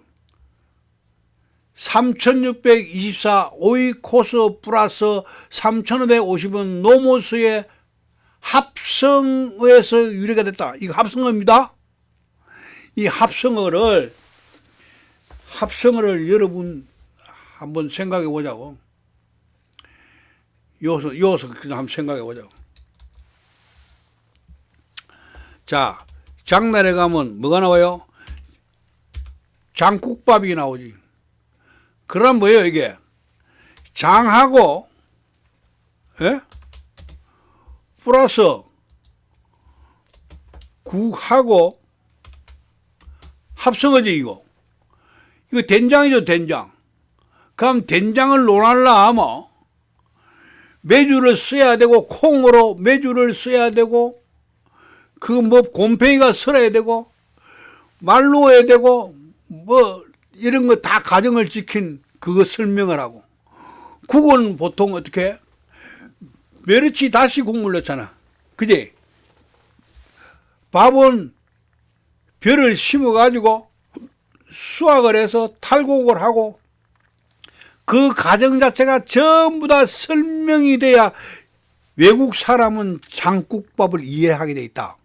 3624 오이코스 플러스 3550은 노모스의 합성어에서 유래가 됐다. 이거 합성어입니다. 이 합성어를 여러분 한번 생각해 보자고. 이어서 그냥 한번 생각해 보자고. 자, 장날에 가면 뭐가 나와요? 장국밥이 나오지. 그럼 뭐예요, 이게? 장하고, 예? 플러스 국하고 합성어지, 이거. 이거 된장이죠, 된장. 그럼 된장을 논할라 하면 메주를 써야 되고, 콩으로 메주를 써야 되고, 그 뭐 곰팡이가 설어야 되고, 말로 해야 되고, 뭐 이런 거 다 가정을 지킨 그거 설명을 하고. 국은 보통 어떻게? 멸치 다시 국물 넣잖아. 그지? 밥은 벼를 심어가지고 수확을 해서 탈곡을 하고 그 과정 자체가 전부 다 설명이 돼야 외국 사람은 장국밥을 이해하게 돼 있다.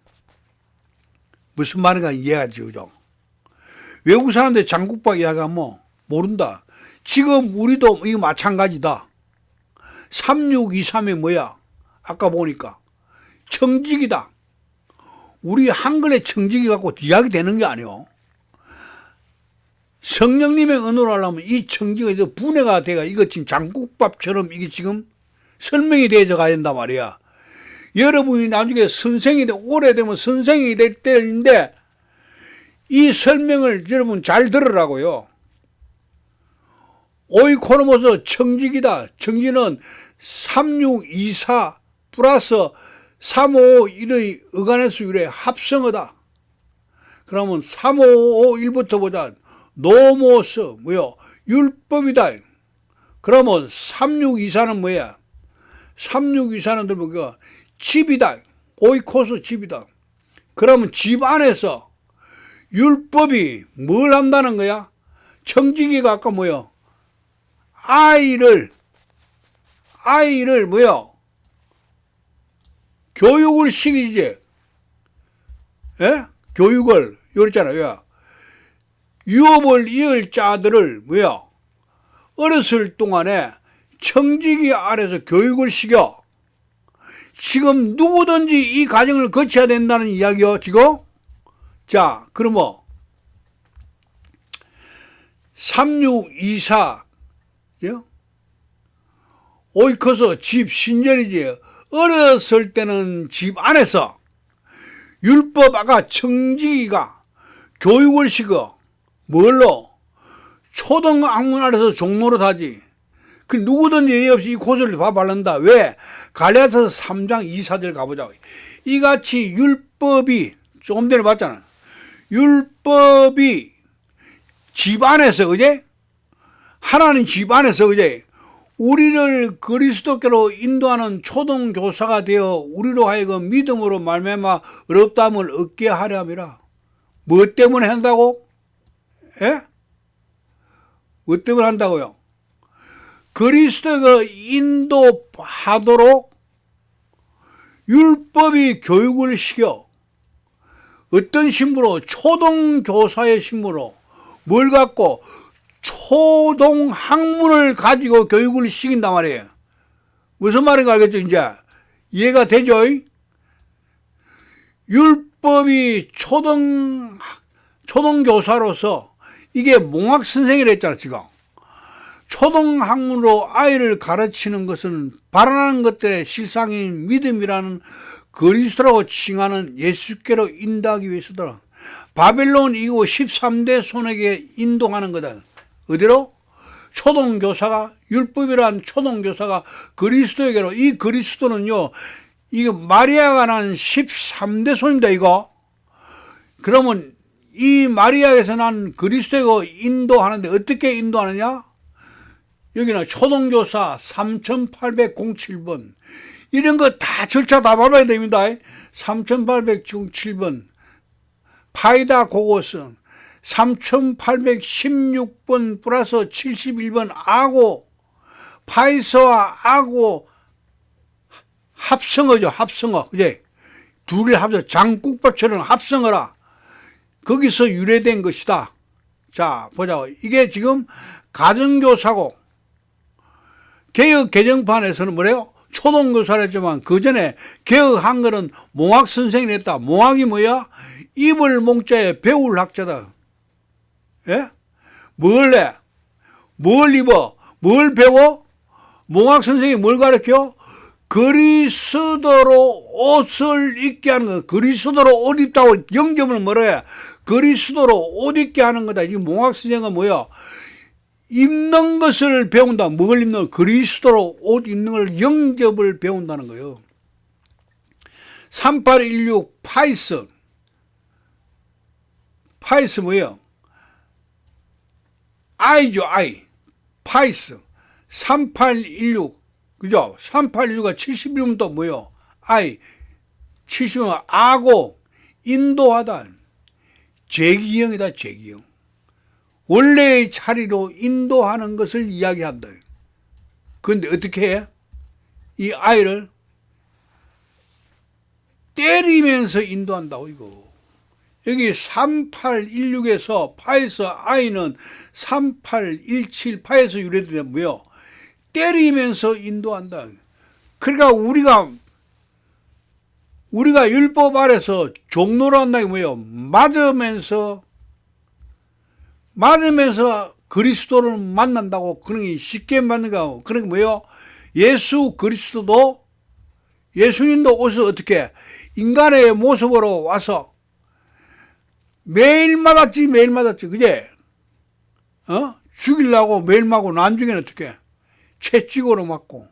무슨 말인가 이해하지, 그죠? 외국 사람들 장국밥 이야기하면 모른다. 지금 우리도 이거 마찬가지다. 3623이 뭐야? 아까 보니까 청직이다. 우리 한글의 청직이 갖고 이야기 되는 게 아니요. 성령님의 언어로 하려면 이 청지가 이제 분해가 돼가 이거 지금 장국밥처럼 이게 지금 설명이 되어져 가야 된단 말이야. 여러분이 나중에 선생이 오래되면 선생이 될 때인데 이 설명을 여러분 잘 들으라고요. 오이코노모스 청지기다. 청지는 3624 플러스 351의 어간에서 유래 합성어다. 그러면 3551부터 보자. 노모스 뭐요? 율법이다. 그러면 3624는 뭐야? 3624는 뭐야? 집이다. 오이코스 집이다. 그러면 집 안에서 율법이 뭘 한다는 거야? 청지기가 아까 뭐요? 아이를 뭐요? 교육을 시키지. 예? 교육을 그랬잖아요. 유업을 이을 자들을 뭐야? 어렸을 동안에 청지기 아래서 교육을 시켜. 지금 누구든지 이 과정을 거쳐야 된다는 이야기요, 지금. 자, 그러면 3624 오이코스 집 신전이지. 어렸을 때는 집 안에서 율법 아까 청지기가 교육을 시켜. 뭘로? 초등학문 아래서 종로릇하지. 그 누구든지 예의 없이 이 코스를 다 바른다. 왜? 갈라디아서 3장 2사절 가보자고. 이같이 율법이 조금 전에 봤잖아. 율법이 집 안에서 그제? 하나님 집 안에서 그제? 우리를 그리스도께로 인도하는 초등교사가 되어 우리로 하여금 믿음으로 말미암아 의롭다함을 얻게 하려 함이라. 뭐 때문에 한다고? 예? 뭐 때문에 한다고요? 그리스도가 인도하도록 율법이 교육을 시켜. 어떤 신부로? 초등교사의 신부로. 뭘 갖고? 초등학문을 가지고 교육을 시킨단 말이에요. 무슨 말인가 알겠죠, 이제? 이해가 되죠? 율법이 초등교사로서 이게 몽학선생이라 했잖아, 지금. 초등학문으로 아이를 가르치는 것은 바라는 것들의 실상인 믿음이라는 그리스도라고 칭하는 예수께로 인도하기 위해서더라. 바벨론 이후 13대 손에게 인도하는 거다. 어디로? 초등교사가, 율법이란 초등교사가 그리스도에게로. 이 그리스도는요, 이거 마리아가 난 13대 손입니다, 이거. 그러면 이 마리아에서 난 그리스도에게 인도하는데 어떻게 인도하느냐? 여기는 초등교사 3807번. 이런 거 다 절차 다 밟아야 됩니다. 3807번. 파이다 고고선 3816번 플러스 71번 아고. 파이서와 아고 합성어죠. 합성어. 그제? 둘이 합쳐 장국밥처럼 합성어라. 거기서 유래된 것이다. 자, 보자고. 이게 지금 가정교사고, 개혁 개정판에서는 뭐래요? 초등교사를 했지만 그 전에 개혁한 거는 몽학 선생이 했다. 몽학이 뭐야? 입을 몽자에 배울 학자다. 예? 뭘 해? 뭘 입어? 뭘 배워? 몽학 선생이 뭘 가르쳐? 그리스도로 옷을 입게 하는 거. 그리스도로 옷 입다고 영접을 뭐라 해? 그리스도로 옷 입게 하는 거다. 지금 몽학 선생은 뭐야? 입는 것을 배운다. 뭘 입는? 그리스도로 옷 입는 걸 영접을 배운다는 거예요. 3816 파이스. 파이스 뭐예요? 아이죠, 아이. 파이스. 3816. 그죠? 3816가 71면 또 뭐예요? 아이. 70은 아고. 인도하다. 제기형이다, 제기형. 원래의 차리로 인도하는 것을 이야기한다. 그런데 어떻게 해? 이 아이를 때리면서 인도한다고, 이거. 여기 3816에서 파에서 아이는 3817 파에서 유래되는 뭐요? 때리면서 인도한다. 그러니까 우리가 율법 아래서 종로로 한다는 게 뭐예요? 맞으면서 그리스도를 만난다고. 그런 게 쉽게 만든 거. 그런 게 뭐예요? 예수 그리스도도, 예수님도 오셔서 어떻게 인간의 모습으로 와서 매일 맞았지. 그제? 죽이려고 매일 맞고 나중에는 어떻게 채찍으로 맞고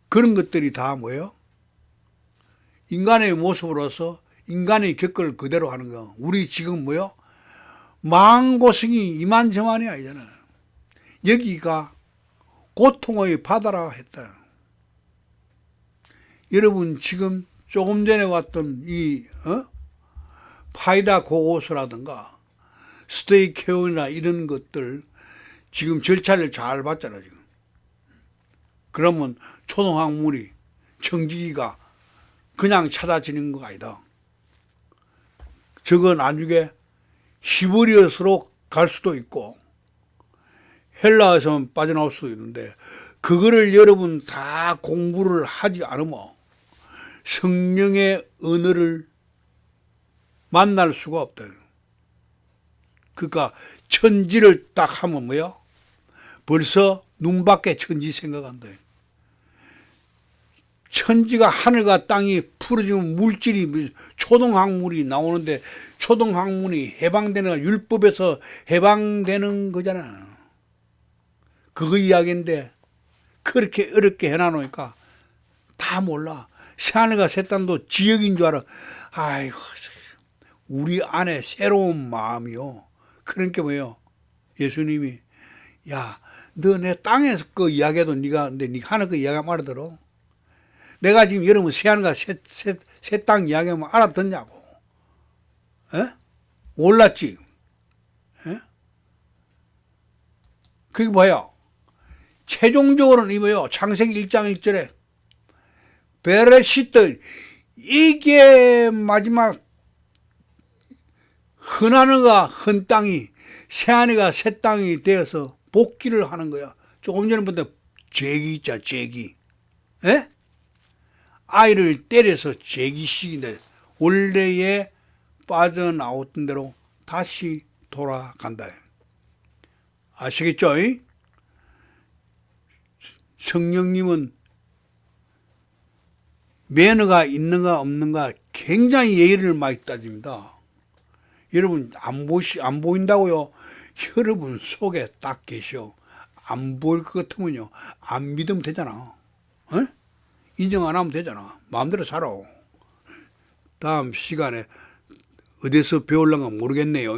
그런 것들이 다 뭐예요? 인간의 모습으로서 인간의 격걸 그대로 하는 거. 우리 지금 뭐요? 마음고생이 이만저만이 아니잖아. 여기가 고통의 바다라 했다. 여러분 지금 조금 전에 왔던 이 파이다 고고스라든가 스테이케온이나 이런 것들 지금 절차를 잘 봤잖아 지금. 그러면 초동학물이 청지기가 그냥 찾아지는 거 아니다. 저건 나중에 히브리어스로 갈 수도 있고 헬라어에서만 빠져나올 수도 있는데 그거를 여러분 다 공부를 하지 않으면 성령의 언어를 만날 수가 없다. 그러니까 천지를 딱 하면 뭐요? 벌써 눈 밖에 천지 생각한다. 천지가 하늘과 땅이 풀어지면 물질이 초동학물이 나오는데 초동학물이 해방되는 율법에서 해방되는 거잖아. 그거 이야기인데 그렇게 어렵게 해놔놓으니까 다 몰라. 새하늘과 새 땅도 지역인 줄 알아. 아이고 우리 안에 새로운 마음이요. 그러니까 뭐예요? 예수님이 야 너 내 땅에서 그 이야기해도 네가 하는 그 이야기 알아들어? 내가 지금 여러분 새하늘과 새 땅 이야기하면 알아듣냐고. 에? 몰랐지? 에? 그게 뭐야? 최종적으로는 이거요. 창세기 1장 1절에 베레시트 이게 마지막 흔하늘과 흔 땅이 새하늘과 새 땅이 되어서 복귀를 하는 거야. 조금 전에 본데 제기 있잖아. 제기. 에? 아이를 때려서 제기식인데 원래에 빠져나왔던 대로 다시 돌아간다. 아시겠죠? 성령님은 매너가 있는가 없는가 굉장히 예의를 많이 따집니다. 여러분 안 보인다고요? 여러분 속에 딱 계셔. 안 보일 것 같으면요 안 믿으면 되잖아. 어? 인정 안 하면 되잖아. 마음대로 살아. 다음 시간에 어디서 배울란가 모르겠네요.